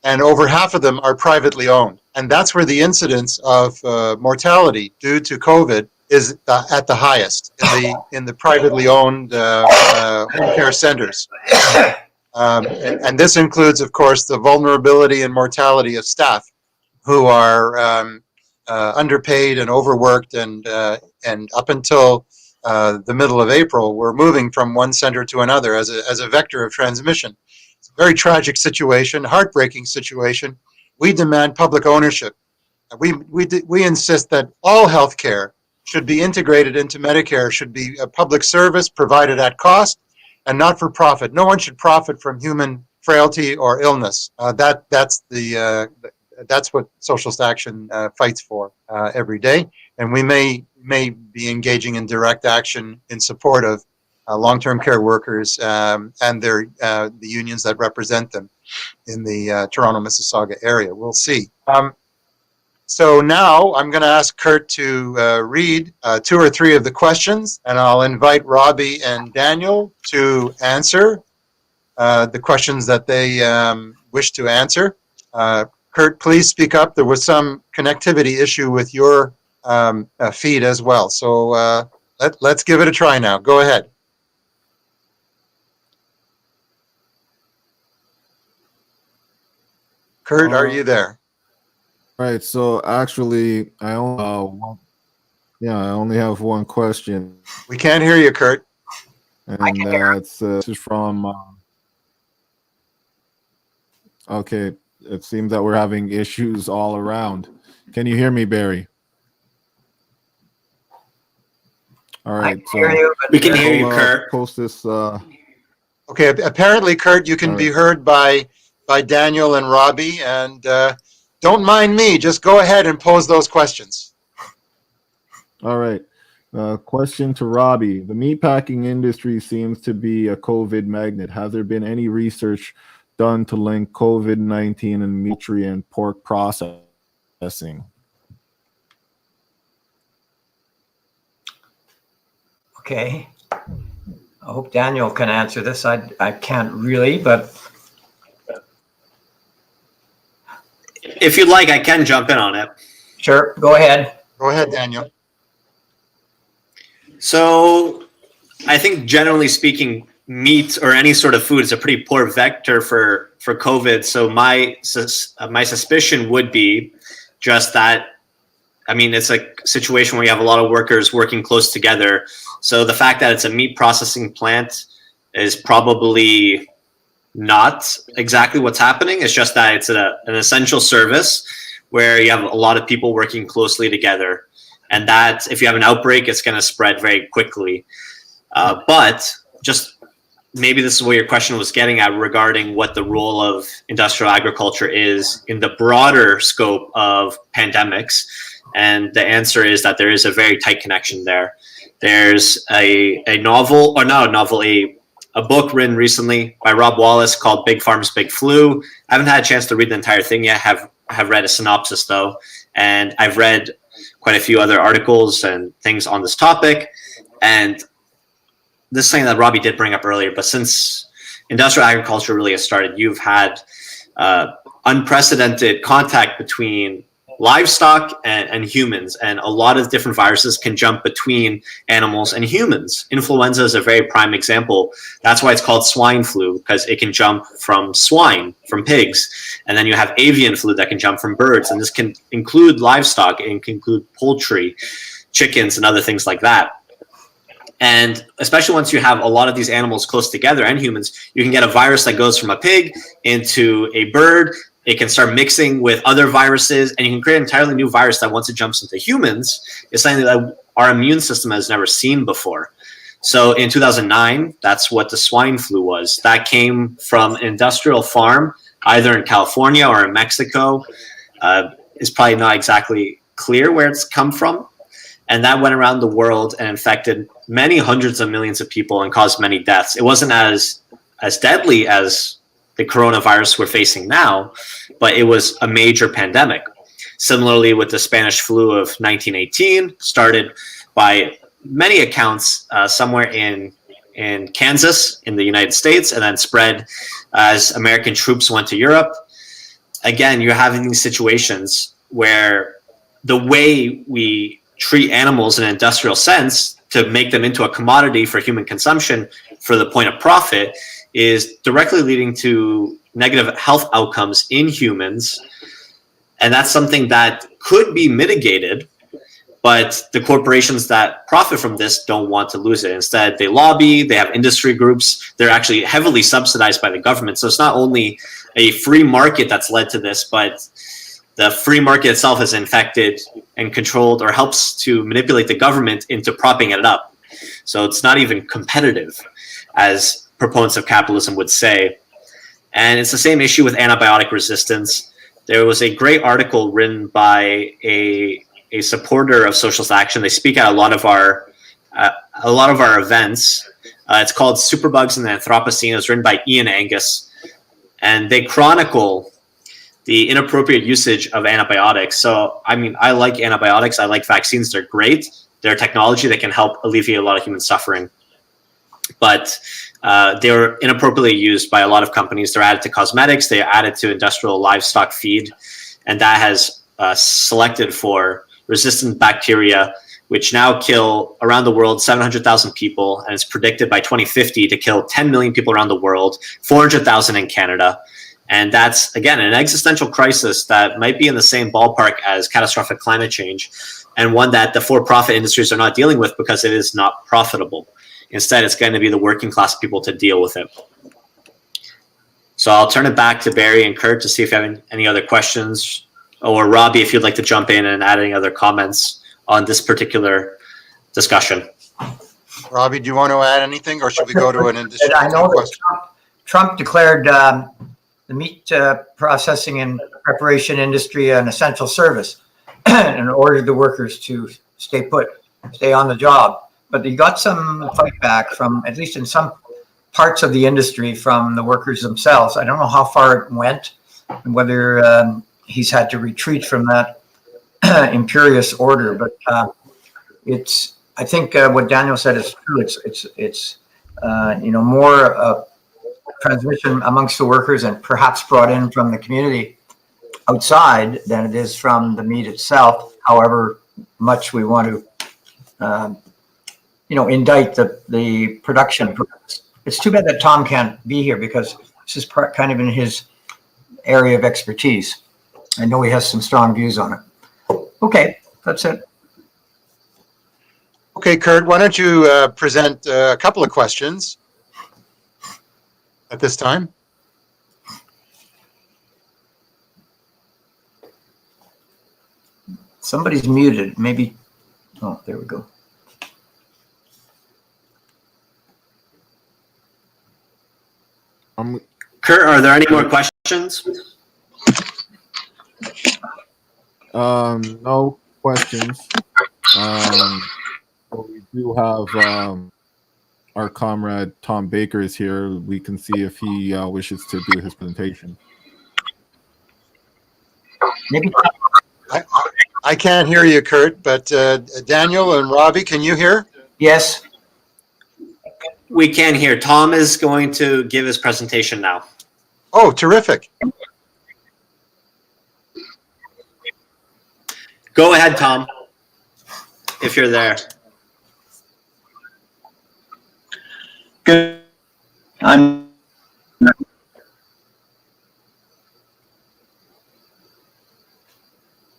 and over half of them are privately owned. And that's where the incidence of mortality due to COVID is at the highest, in the privately owned home care centers. And this includes, of course, the vulnerability and mortality of staff who are underpaid and overworked, and up until the middle of April, we're moving from one center to another as a vector of transmission. It's a very tragic situation, heartbreaking situation. We demand public ownership. We insist that all healthcare should be integrated into Medicare, should be a public service provided at cost and not for profit. No one should profit from human frailty or illness. That's what Socialist Action fights for every day, and we may be engaging in direct action in support of long-term care workers and the unions that represent them in the Toronto-Mississauga area. We'll see. So now I'm going to ask Kurt to read 2 or 3 of the questions, and I'll invite Robbie and Daniel to answer the questions that they wish to answer. Kurt, please speak up. There was some connectivity issue with your feed as well. So let's give it a try now. Go ahead. Kurt, are you there? Right. So actually, I only have one question. We can't hear you, Kurt. And I can hear. this is from. Okay, it seems that we're having issues all around. Can you hear me, Barry? All I right. can hear you, but We can hear you, We'll, Kurt. post this. Okay. Apparently, Kurt, you can All be right. heard by Daniel and Robbie, and don't mind me. Just go ahead and pose those questions. All right. Question to Robbie. The meatpacking industry seems to be a COVID magnet. Has there been any research done to link COVID-19 and meat and pork processing? okay. I hope Daniel can answer this. I can't really, but If you'd like, I can jump in on it. sure, go ahead. Go ahead, Daniel. So I think generally speaking, meat or any sort of food is a pretty poor vector for COVID. So my suspicion would be just that, I mean, it's a situation where you have a lot of workers working close together. So the fact that it's a meat processing plant is probably not exactly what's happening. It's just that it's an essential service where you have a lot of people working closely together. And that if you have an outbreak, it's going to spread very quickly. But just maybe this is what your question was getting at regarding what the role of industrial agriculture is in the broader scope of pandemics. And the answer is that there is a very tight connection there. There's a book written recently by Rob Wallace called Big Farms, Big Flu. I haven't had a chance to read the entire thing yet. Have read a synopsis though. And I've read quite a few other articles and things on this topic. And this is something that Robbie did bring up earlier, but since industrial agriculture really has started, you've had unprecedented contact between livestock and humans, and a lot of different viruses can jump between animals and humans. Influenza is a very prime example. That's why it's called swine flu, because it can jump from swine, from pigs. And then you have avian flu that can jump from birds. And this can include livestock, and can include poultry, chickens, and other things like that. And especially once you have a lot of these animals close together and humans, you can get a virus that goes from a pig into a bird. It can start mixing with other viruses, and you can create an entirely new virus that once it jumps into humans is something that our immune system has never seen before. So in 2009, that's what the swine flu was. That came from an industrial farm, either in California or in Mexico. It's probably not exactly clear where it's come from. And that went around the world and infected many hundreds of millions of people and caused many deaths. It wasn't as deadly as the coronavirus we're facing now, but it was a major pandemic. Similarly with the Spanish flu of 1918, started by many accounts somewhere in Kansas in the United States, and then spread as American troops went to Europe. Again, you're having these situations where the way we treat animals in an industrial sense to make them into a commodity for human consumption for the point of profit is directly leading to negative health outcomes in humans. And that's something that could be mitigated, but the corporations that profit from this don't want to lose it. Instead, they lobby, they have industry groups, they're actually heavily subsidized by the government. So it's not only a free market that's led to this, but the free market itself has infected and controlled or helps to manipulate the government into propping it up. So it's not even competitive, as proponents of capitalism would say. And it's the same issue with antibiotic resistance. There was a great article written by a supporter of socialist action. They speak at a lot of our events. It's called Superbugs in the Anthropocene. It was written by Ian Angus, and they chronicle the inappropriate usage of antibiotics. So, I mean, I like antibiotics. I like vaccines. They're great. They're technology that can help alleviate a lot of human suffering. But they were inappropriately used by a lot of companies. They're added to cosmetics. They're added to industrial livestock feed. And that has selected for resistant bacteria, which now kill around the world 700,000 people. And it's predicted by 2050 to kill 10 million people around the world, 400,000 in Canada. And that's, again, an existential crisis that might be in the same ballpark as catastrophic climate change, and one that the for-profit industries are not dealing with because it is not profitable. Instead, it's going to be the working class people to deal with it. So I'll turn it back to Barry and Kurt to see if you have any other questions, or Robbie, if you'd like to jump in and add any other comments on this particular discussion. Robbie, do you want to add anything, or should we go to an industry? I know that Trump declared the meat processing and preparation industry an essential service and ordered the workers to stay put, stay on the job. But he got some fight back from, at least in some parts of the industry, from the workers themselves. I don't know how far it went and whether he's had to retreat from that imperious order. But I think what Daniel said is true. It's more transmission amongst the workers and perhaps brought in from the community outside than it is from the meat itself, however much we want to indict the production. It's too bad that Tom can't be here because this is kind of in his area of expertise. I know he has some strong views on it. Okay, that's it. Okay, Kurt, why don't you present a couple of questions at this time? Somebody's muted. Maybe. Oh, there we go. Kurt, are there any more questions? No questions. But we do have our comrade Tom Baker is here. We can see if he wishes to do his presentation. Maybe. I can't hear you, Kurt, but Daniel and Robbie, can you hear? Yes. We can hear. Tom is going to give his presentation now. Oh, terrific. Go ahead, Tom, if you're there. Good.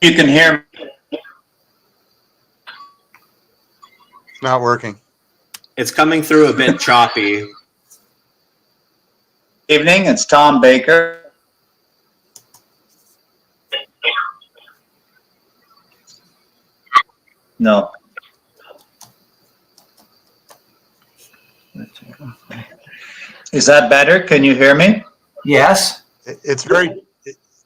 You can hear me. It's not working. It's coming through a bit choppy. Evening, it's Tom Baker. No. Is that better? Can you hear me? Yes. It's very,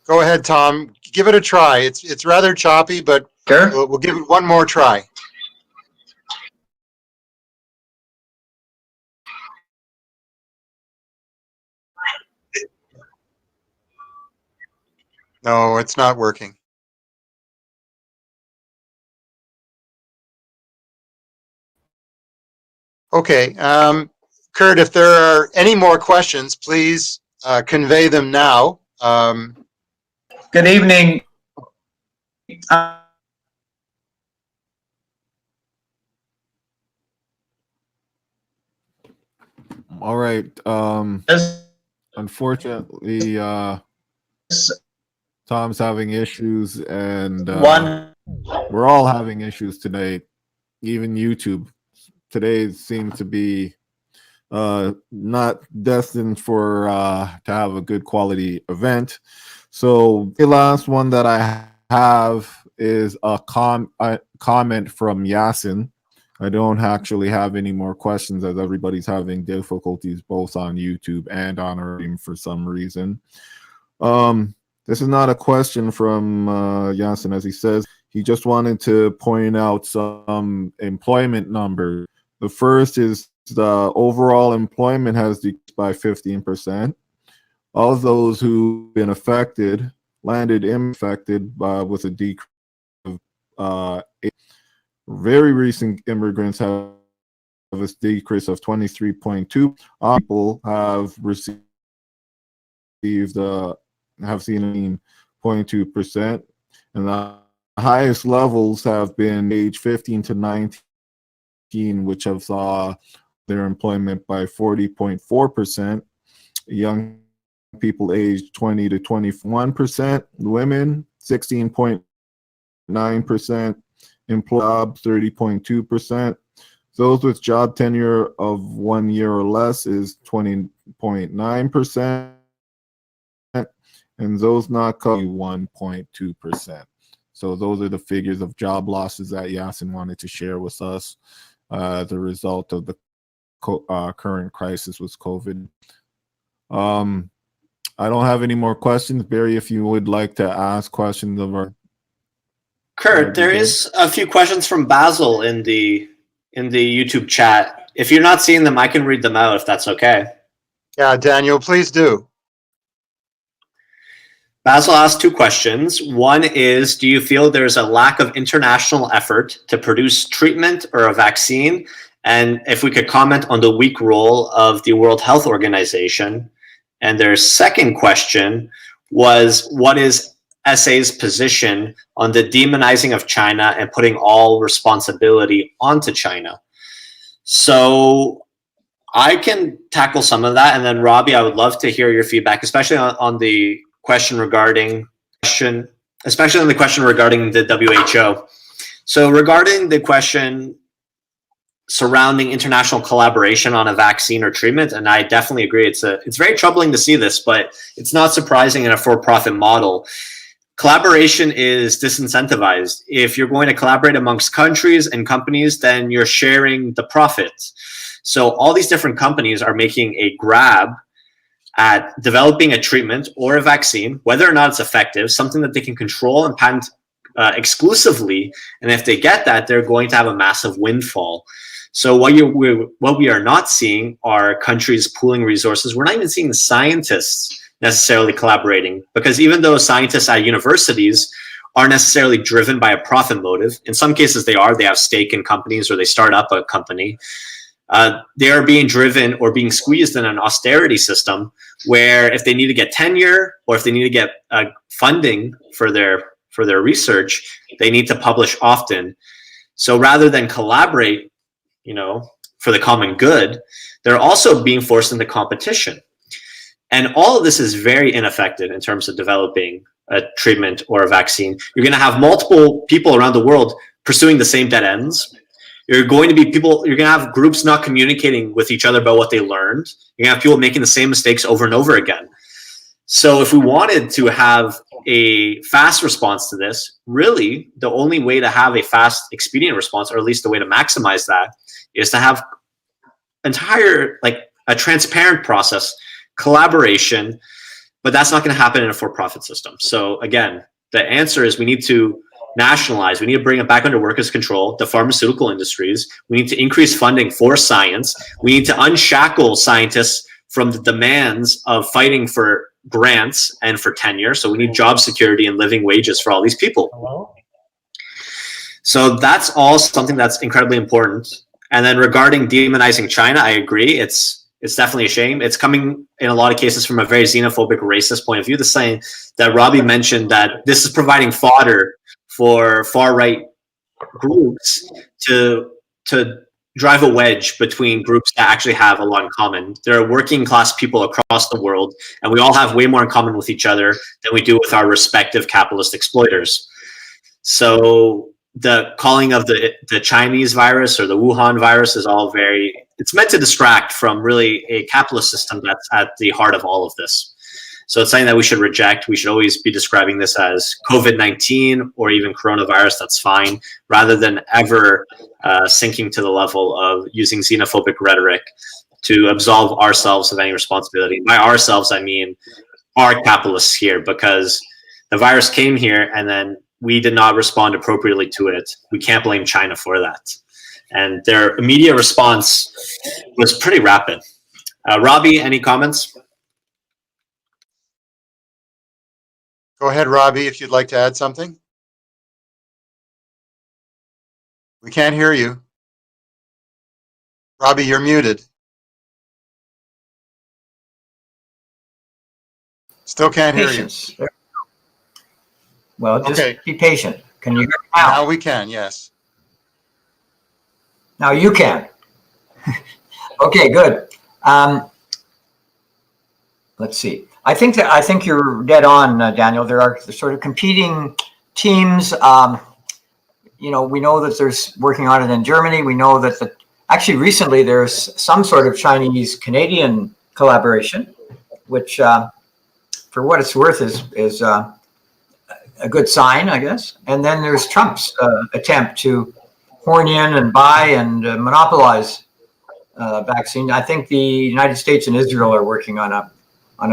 go ahead, Tom. Give it a try. It's rather choppy, but Sure. we'll give it one more try. No, it's not working. Okay, Kurt, if there are any more questions, please convey them now. Good evening. All right. This- Unfortunately, Tom's having issues, and One, we're all having issues today. Even YouTube today seems to be not destined for to have a good quality event. So the last one that I have is a comment from Yasin. I don't actually have any more questions as everybody's having difficulties both on YouTube and on our team for some reason. This is not a question from Yasin, as he says. He just wanted to point out some employment numbers. The first is the overall employment has decreased by 15%. All those who've been affected landed infected with a decrease of very recent immigrants have a decrease of 23.2. People have received have seen 0.2%, and the highest levels have been age 15 to 19, which have saw their employment by 40.4%. Young people aged 20 to 21%, women 16.9%, employed 30.2%. Those with job tenure of 1 year or less is 20.9%, and those not covered 1.2%. So those are the figures of job losses that Yasin wanted to share with us as a result of the current crisis with COVID. I don't have any more questions. Barry, if you would like to ask questions of our Kurt, there is a few questions from Basil in the YouTube chat. If you're not seeing them, I can read them out if that's okay. Yeah, Daniel, please do. Basil asked two questions. One is, do you feel there's a lack of international effort to produce treatment or a vaccine? And if we could comment on the weak role of the World Health Organization. And their second question was, what is SA's position on the demonizing of China and putting all responsibility onto China? So I can tackle some of that. And then Robbie, I would love to hear your feedback, especially on the question regarding the WHO. So regarding the question surrounding international collaboration on a vaccine or treatment, and I definitely agree, it's very troubling to see this, but it's not surprising in a for-profit model. Collaboration is disincentivized. If you're going to collaborate amongst countries and companies, then you're sharing the profits. So all these different companies are making a grab at developing a treatment or a vaccine, whether or not it's effective, something that they can control and patent exclusively. And if they get that, they're going to have a massive windfall. So what we are not seeing are countries pooling resources. We're not even seeing the scientists necessarily collaborating, because even though scientists at universities aren't necessarily driven by a profit motive, in some cases they are, they have stake in companies or they start up a company. They are being driven or being squeezed in an austerity system where if they need to get tenure or if they need to get funding for their research, they need to publish often. So rather than collaborate, for the common good, they're also being forced into competition. And all of this is very ineffective in terms of developing a treatment or a vaccine. You're going to have multiple people around the world pursuing the same dead ends. You're going to have groups not communicating with each other about what they learned. You're gonna have people making the same mistakes over and over again. So if we wanted to have a fast response to this, really the only way to have a fast, expedient response, or at least the way to maximize that, is to have a transparent process, collaboration, but that's not going to happen in a for-profit system. So again, the answer is we need to nationalize. We need to bring it back under workers' control, the pharmaceutical industries. We need to increase funding for science. We need to unshackle scientists from the demands of fighting for grants and for tenure. So we need job security and living wages for all these people. Hello? So that's all something that's incredibly important. And then regarding demonizing China, I agree. It's definitely a shame. It's coming in a lot of cases from a very xenophobic, racist point of view. The saying that Robbie mentioned, that this is providing fodder for far-right groups to drive a wedge between groups that actually have a lot in common. There are working class people across the world, and we all have way more in common with each other than we do with our respective capitalist exploiters. So the calling of the Chinese virus or the Wuhan virus is all it's meant to distract from really a capitalist system that's at the heart of all of this. So it's something that we should reject. We should always be describing this as COVID-19 or even coronavirus. That's fine, rather than ever sinking to the level of using xenophobic rhetoric to absolve ourselves of any responsibility. By ourselves, I mean our capitalists here, because the virus came here and then we did not respond appropriately to it. We can't blame China for that. And their immediate response was pretty rapid. Robbie, any comments? Go ahead, Robbie, if you'd like to add something. We can't hear you. Robbie, you're muted. Still can't hear you. Patience. Well, just Okay. be patient. Can you hear me now? Now we can, yes. Now you can. Okay, good. Let's see. I think you're dead on, Daniel. There are sort of competing teams. We know that there's working on it in Germany. We know that actually recently there's some sort of Chinese-Canadian collaboration, which, for what it's worth, is a good sign, I guess. And then there's Trump's attempt to horn in and buy and monopolize vaccine. I think the United States and Israel are working on a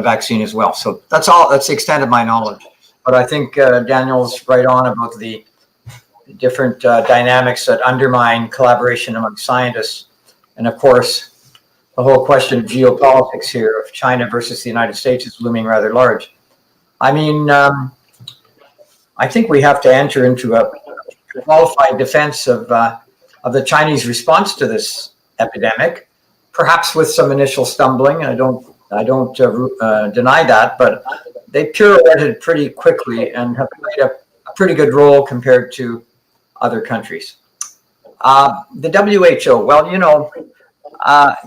vaccine as well. So that's all. That's the extent of my knowledge. But I think Daniel's right on about the different dynamics that undermine collaboration among scientists. And of course, the whole question of geopolitics here of China versus the United States is looming rather large. I mean, I think we have to enter into a qualified defense of the Chinese response to this epidemic, perhaps with some initial stumbling. I don't deny that, but they pirouetted pretty quickly and have played a pretty good role compared to other countries. The WHO, well,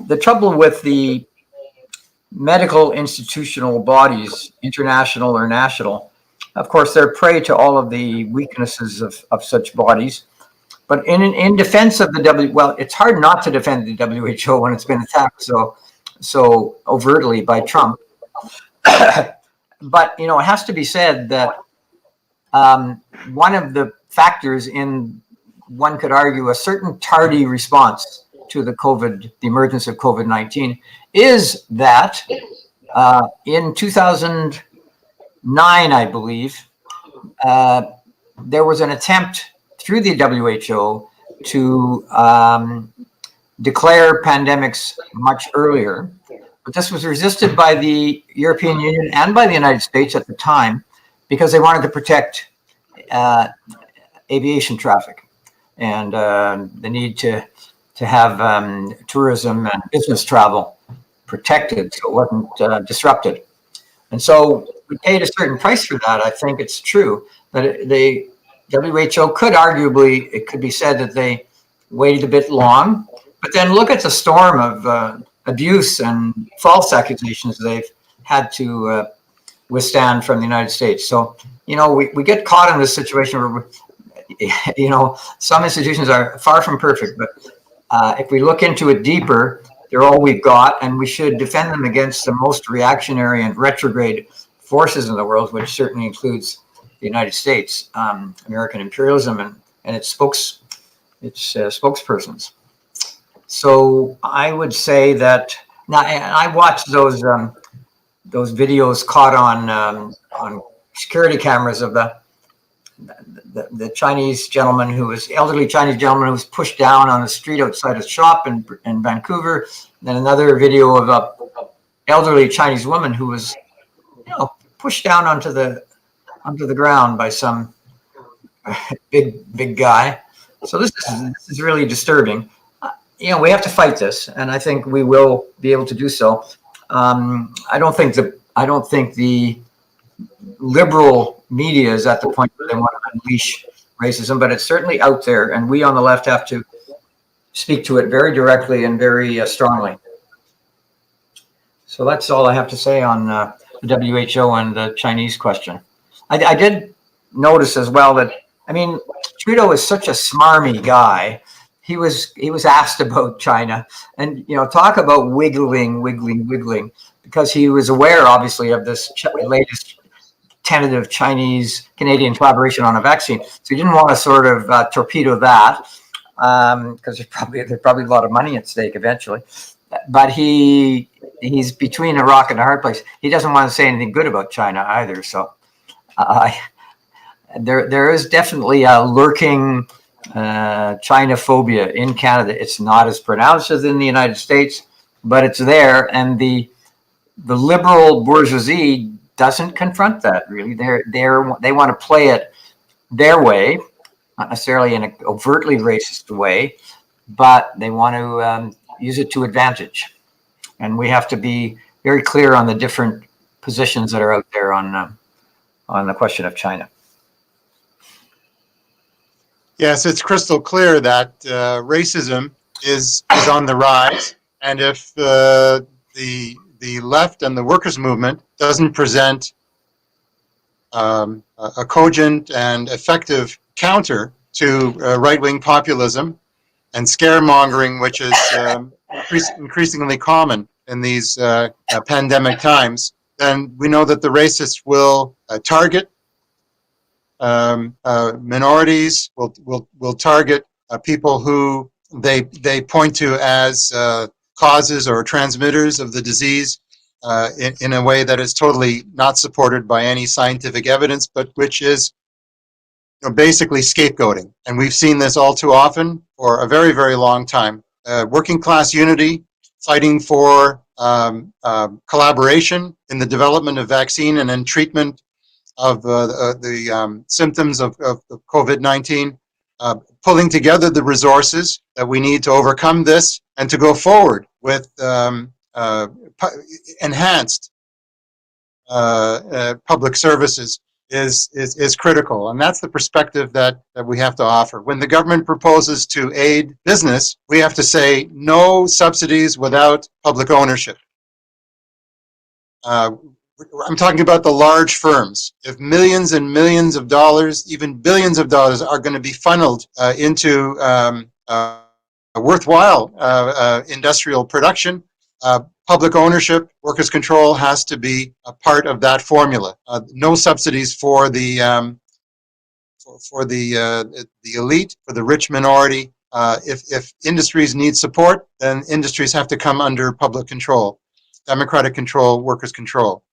the trouble with the medical institutional bodies, international or national, of course, they're prey to all of the weaknesses of such bodies. But in defense of the it's hard not to defend the WHO when it's been attacked so overtly by Trump. But it has to be said that one of the factors in, one could argue, a certain tardy response to the emergence of COVID-19 is that in 2009, I believe, there was an attempt through the WHO to declare pandemics much earlier. But this was resisted by the European Union and by the United States at the time because they wanted to protect aviation traffic and the need to have tourism and business travel protected so it wasn't disrupted. And so we paid a certain price for that. I think it's true that the WHO it could be said that they waited a bit long, but then look at the storm of abuse and false accusations they've had to withstand from the United States. So, we get caught in this situation where you know, some institutions are far from perfect, but if we look into it deeper, they're all we've got, and we should defend them against the most reactionary and retrograde forces in the world, which certainly includes the United States, American imperialism, and its spokespersons. So I would say that now, and I watched those videos caught on security cameras of the Chinese gentleman elderly Chinese gentleman who was pushed down on the street outside a shop in Vancouver. And then another video of a elderly Chinese woman who was, pushed down onto the ground by some big guy. So this is really disturbing. We have to fight this, and I think we will be able to do so. I don't think the liberal media is at the point where they want to unleash racism, but it's certainly out there, and we on the left have to speak to it very directly and very strongly. So that's all I have to say on the WHO and the Chinese question. I did notice as well that, Trudeau is such a smarmy guy. He was asked about China, and talk about wiggling, because he was aware, obviously, of this latest tentative Chinese-Canadian collaboration on a vaccine. So he didn't want to sort of torpedo that, because there's probably a lot of money at stake eventually. But he's between a rock and a hard place. He doesn't want to say anything good about China either. So there is definitely a lurking China-phobia in Canada. It's not as pronounced as in the United States, but it's there, and the liberal bourgeoisie doesn't confront that really. They want to play it their way, not necessarily in an overtly racist way, but they want to use it to advantage. And we have to be very clear on the different positions that are out there on the question of China. Yes, it's crystal clear that racism is on the rise, and if the left and the workers' movement doesn't present a cogent and effective counter to right-wing populism and scaremongering, which is increasingly common in these pandemic times, then we know that the racists will target minorities, will target people who they point to as causes or transmitters of the disease in a way that is totally not supported by any scientific evidence, but which is basically scapegoating. And we've seen this all too often for a very, very long time. Working class unity, fighting for collaboration in the development of vaccine and in treatment of the symptoms of COVID-19, pulling together the resources that we need to overcome this and to go forward with enhanced public services is critical. And that's the perspective that we have to offer. When the government proposes to aid business, we have to say no subsidies without public ownership. I'm talking about the large firms. If millions and millions of dollars, even billions of dollars, are going to be funneled into a worthwhile industrial production, public ownership, workers' control has to be a part of that formula. No subsidies for the elite, for the rich minority. If industries need support, then industries have to come under public control, democratic control, workers' control.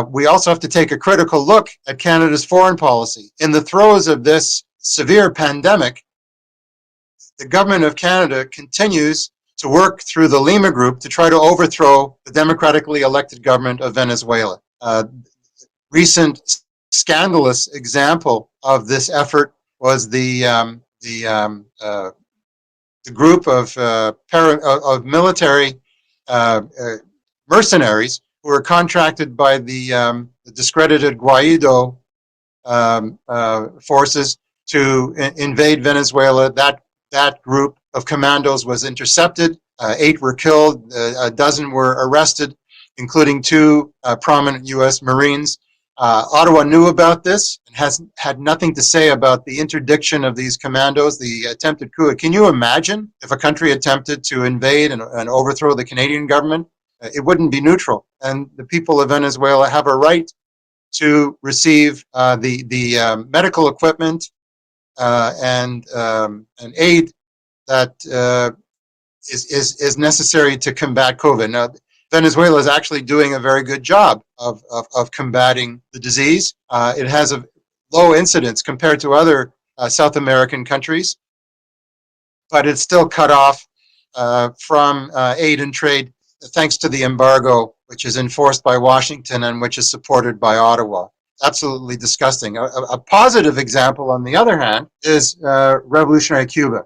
We also have to take a critical look at Canada's foreign policy. In the throes of this severe pandemic, the government of Canada continues to work through the Lima Group to try to overthrow the democratically elected government of Venezuela. Recent scandalous example of this effort was the group of military mercenaries who were contracted by the discredited Guaido forces to invade Venezuela. That group of commandos was intercepted. 8 were killed. A dozen were arrested, including 2 prominent U.S. Marines. Ottawa knew about this and has had nothing to say about the interdiction of these commandos, the attempted coup. Can you imagine if a country attempted to invade and overthrow the Canadian government? It wouldn't be neutral. And the people of Venezuela have a right to receive the medical equipment and aid that is necessary to combat COVID. Now, Venezuela is actually doing a very good job of combating the disease. It has a low incidence compared to other South American countries, but it's still cut off from aid and trade thanks to the embargo, which is enforced by Washington and which is supported by Ottawa. Absolutely disgusting. A positive example, on the other hand, is revolutionary Cuba.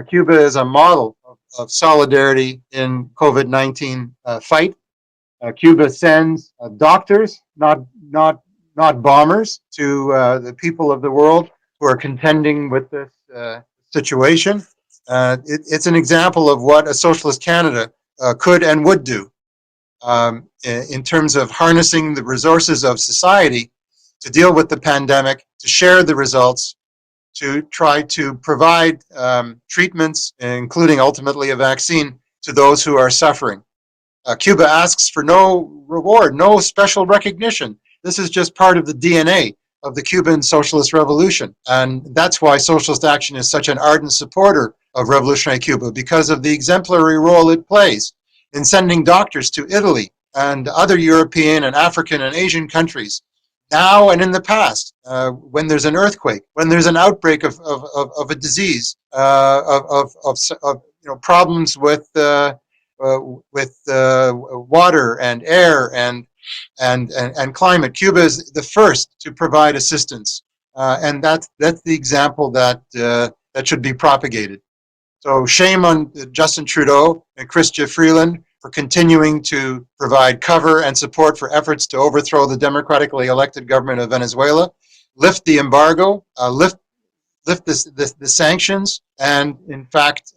Cuba is a model of solidarity in COVID-19 fight. Cuba sends doctors, not bombers, to the people of the world who are contending with this situation. It's an example of what a socialist Canada could and would do in terms of harnessing the resources of society to deal with the pandemic, to share the results, to try to provide treatments, including ultimately a vaccine, to those who are suffering. Cuba asks for no reward, no special recognition. This is just part of the DNA of the Cuban Socialist Revolution. And that's why Socialist Action is such an ardent supporter of revolutionary Cuba, because of the exemplary role it plays in sending doctors to Italy and other European and African and Asian countries, now and in the past, when there's an earthquake, when there's an outbreak of a disease, of problems with water and air and climate. Cuba is the first to provide assistance, and that's the example that should be propagated. So shame on Justin Trudeau and Chrystia Freeland for continuing to provide cover and support for efforts to overthrow the democratically elected government of Venezuela, lift the embargo, lift the sanctions, and in fact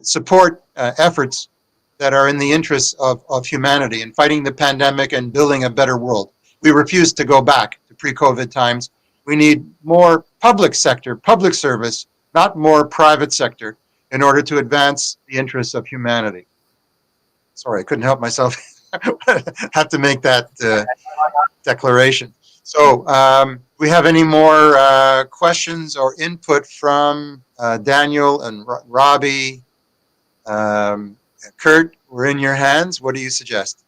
support efforts that are in the interests of humanity in fighting the pandemic and building a better world. We refuse to go back to pre-COVID times. We need more public sector, public service, not more private sector, in order to advance the interests of humanity. Sorry, I couldn't help myself. Have to make that declaration. So, we have any more questions or input from Daniel and Robbie? Kurt, we're in your hands. What do you suggest?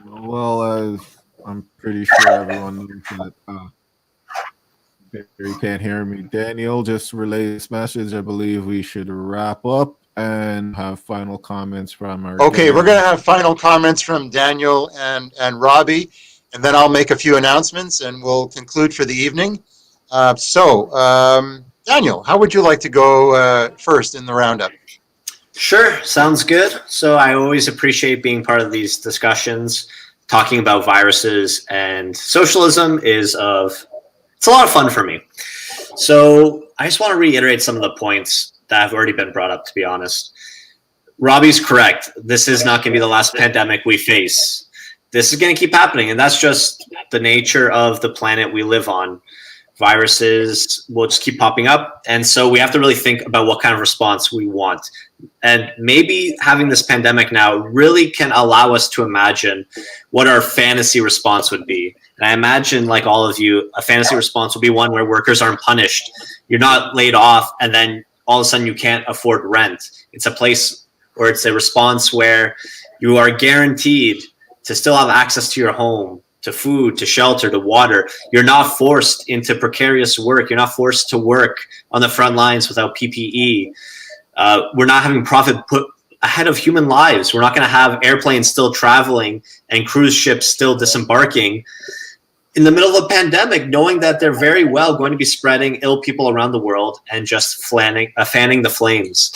Well, I'm pretty sure everyone knows that Barry can't hear me. Daniel just relayed this message. I believe we should wrap up and have final comments from our Okay, guests. we're going to have final comments from Daniel and Robbie, and then I'll make a few announcements and we'll conclude for the evening. Daniel, how would you like to go first in the roundup? Sure, sounds good. So I always appreciate being part of these discussions. Talking about viruses and socialism it's a lot of fun for me. So I just want to reiterate some of the points that have already been brought up, to be honest. Robbie's correct. This is not going to be the last pandemic we face. This is going to keep happening, and that's just the nature of the planet we live on. Viruses will just keep popping up, and so we have to really think about what kind of response we want. And maybe having this pandemic now really can allow us to imagine what our fantasy response would be. And I imagine, like all of you, a fantasy response will be one where workers aren't punished. You're not laid off, and then all of a sudden you can't afford rent. It's a place, or it's a response where you are guaranteed to still have access to your home, to food, to shelter, to water. You're not forced into precarious work. You're not forced to work on the front lines without PPE. We're not having profit put ahead of human lives. We're not going to have airplanes still traveling and cruise ships still disembarking in the middle of a pandemic, knowing that they're very well going to be spreading ill people around the world and just fanning the flames.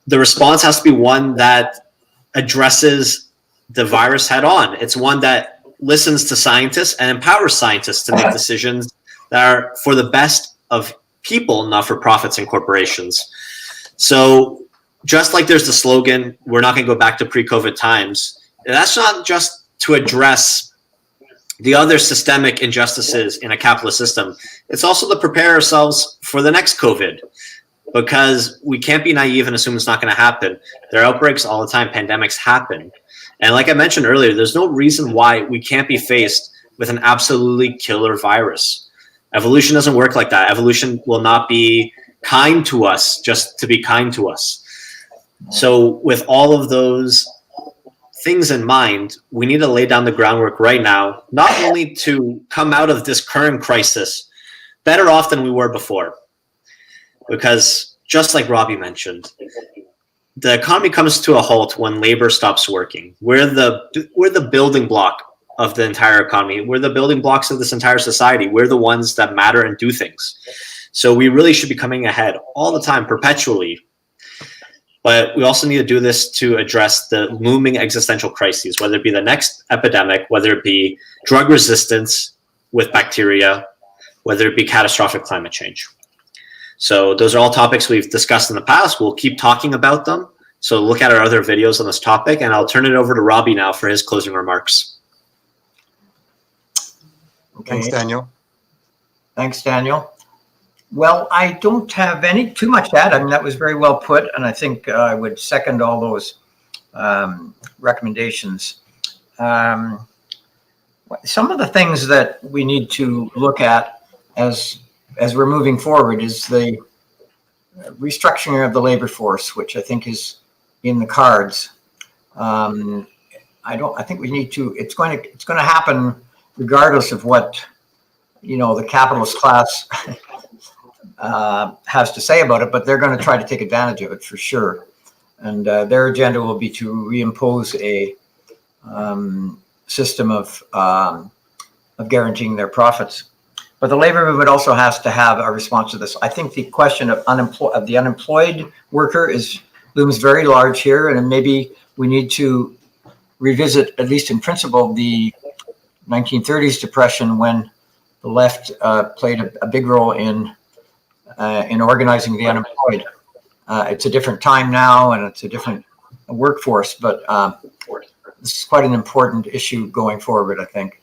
The response has to be one that addresses the virus head on. It's one that listens to scientists and empowers scientists to make decisions that are for the best of people, not for profits and corporations. So just like there's the slogan, we're not going to go back to pre-COVID times, that's not just to address the other systemic injustices in a capitalist system. It's also to prepare ourselves for the next COVID, because we can't be naive and assume it's not going to happen. There are outbreaks all the time. Pandemics happen. And like I mentioned earlier, there's no reason why we can't be faced with an absolutely killer virus. Evolution doesn't work like that. Evolution will not be kind to us just to be kind to us. So with all of those things in mind, we need to lay down the groundwork right now, not only to come out of this current crisis better off than we were before, because just like Robbie mentioned, the economy comes to a halt when labor stops working. We're the building block of the entire economy. We're the building blocks of this entire society. We're the ones that matter and do things. So we really should be coming ahead all the time, perpetually. But we also need to do this to address the looming existential crises, whether it be the next epidemic, whether it be drug resistance with bacteria, whether it be catastrophic climate change. So those are all topics we've discussed in the past. We'll keep talking about them. So look at our other videos on this topic, and I'll turn it over to Robbie now for his closing remarks. Okay. Thanks, Daniel. Thanks, Daniel. Well, I don't have too much to add. I mean, that was very well put, and I think I would second all those recommendations. Some of the things that we need to look at as we're moving forward is the restructuring of the labor force, which I think is in the cards. I think we need to. It's going to happen regardless of what the capitalist class has to say about it, but they're going to try to take advantage of it for sure. And their agenda will be to reimpose a system of guaranteeing their profits. But the labor movement also has to have a response to this. I think the question of the unemployed worker looms very large here, and maybe we need to revisit, at least in principle, the 1930s depression, when the left played a big role in organizing the unemployed. It's a different time now, and it's a different workforce, but this is quite an important issue going forward, I think.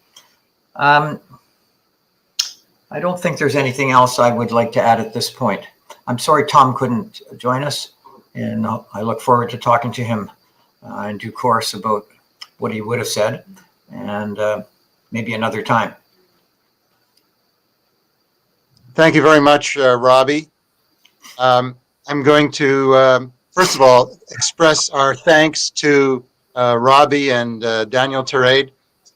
I don't think there's anything else I would like to add at this point. I'm sorry Tom couldn't join us, and I look forward to talking to him in due course about what he would have said, and maybe another time. Thank you very much, Robbie. I'm going to, first of all, express our thanks to Robbie and Daniel Terade,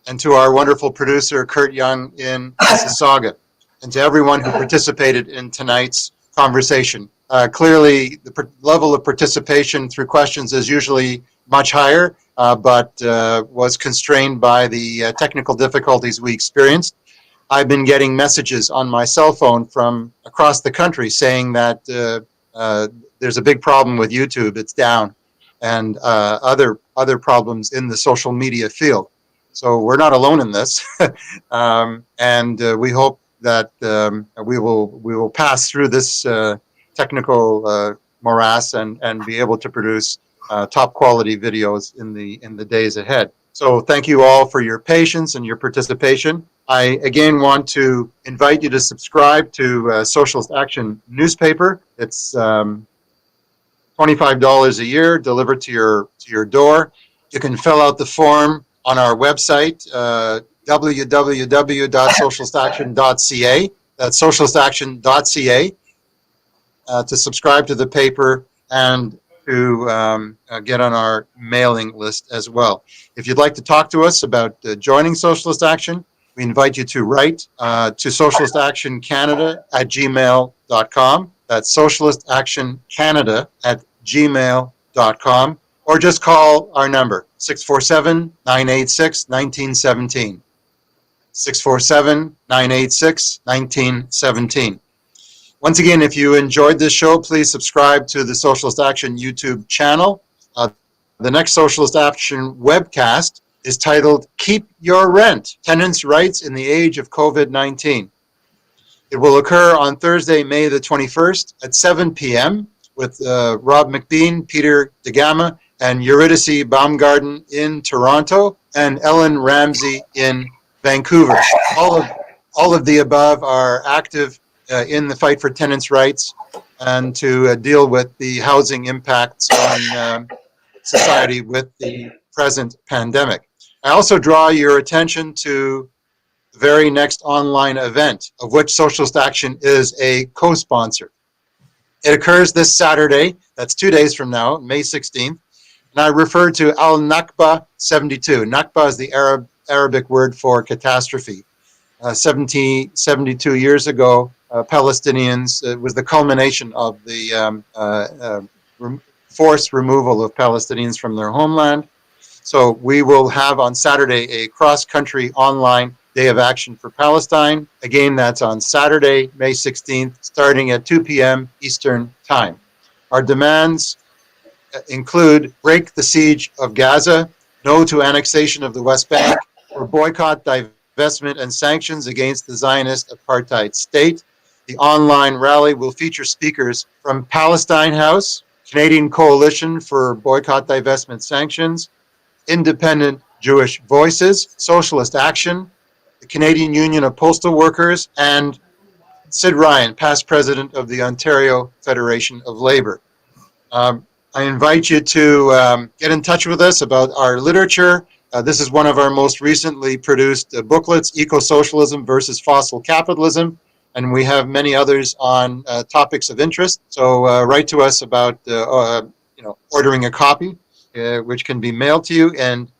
and to our wonderful producer, Kurt Young in Mississauga, and to everyone who participated in tonight's conversation. Clearly, the level of participation through questions is usually much higher, but was constrained by the technical difficulties we experienced. I've been getting messages on my cell phone from across the country saying that there's a big problem with YouTube, it's down, and other problems in the social media field. So we're not alone in this, and we hope that we will pass through this technical morass and be able to produce top quality videos in the days ahead. So thank you all for your patience and your participation. I again want to invite you to subscribe to Socialist Action newspaper. It's $25 a year delivered to your door. You can fill out the form on our website, www.socialistaction.ca. That's socialistaction.ca to subscribe to the paper and to get on our mailing list as well. If you'd like to talk to us about joining Socialist Action, we invite you to write to socialistactioncanada@gmail.com. That's socialistactioncanada@gmail.com, or just call our number, 647-986-1917. 647-986-1917. Once again, if you enjoyed this show, please subscribe to the Socialist Action YouTube channel. The next Socialist Action webcast is titled Keep Your Rent, Tenants' Rights in the Age of COVID-19. It will occur on Thursday, May the 21st at 7 p.m. with Rob McBean, Peter DeGama, and Eurydice Baumgarten in Toronto, and Ellen Ramsey in Vancouver. All of the above are active in the fight for tenants' rights and to deal with the housing impacts on society with the present pandemic. I also draw your attention to the very next online event, of which Socialist Action is a co-sponsor. It occurs this Saturday, that's 2 days from now, May 16th, and I refer to Al-Nakba 72. Nakba is the Arabic word for catastrophe. 72 years ago, Palestinians, it was the culmination of the forced removal of Palestinians from their homeland. So we will have on Saturday a cross-country online Day of Action for Palestine. Again, that's on Saturday, May 16th, starting at 2 p.m. Eastern Time. Our demands include break the siege of Gaza, no to annexation of the West Bank, or boycott, divestment, and sanctions against the Zionist apartheid state. The online rally will feature speakers from Palestine House, Canadian Coalition for Boycott, Divestment, Sanctions, Independent Jewish Voices, Socialist Action, the Canadian Union of Postal Workers, and Sid Ryan, past president of the Ontario Federation of Labor. I invite you to get in touch with us about our literature. This is one of our most recently produced booklets, Eco-Socialism versus Fossil Capitalism, and we have many others on topics of interest. So write to us about ordering a copy, which can be mailed to you. And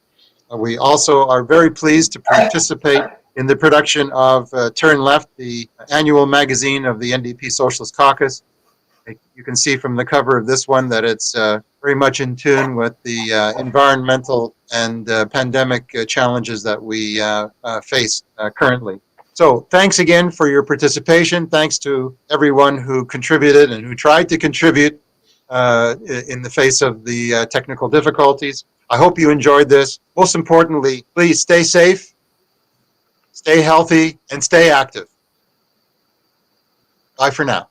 we also are very pleased to participate in the production of Turn Left, the annual magazine of the NDP Socialist Caucus. You can see from the cover of this one that it's very much in tune with the environmental and pandemic challenges that we face currently. So thanks again for your participation. Thanks to everyone who contributed and who tried to contribute in the face of the technical difficulties. I hope you enjoyed this. Most importantly, please stay safe, stay healthy, and stay active. Bye for now.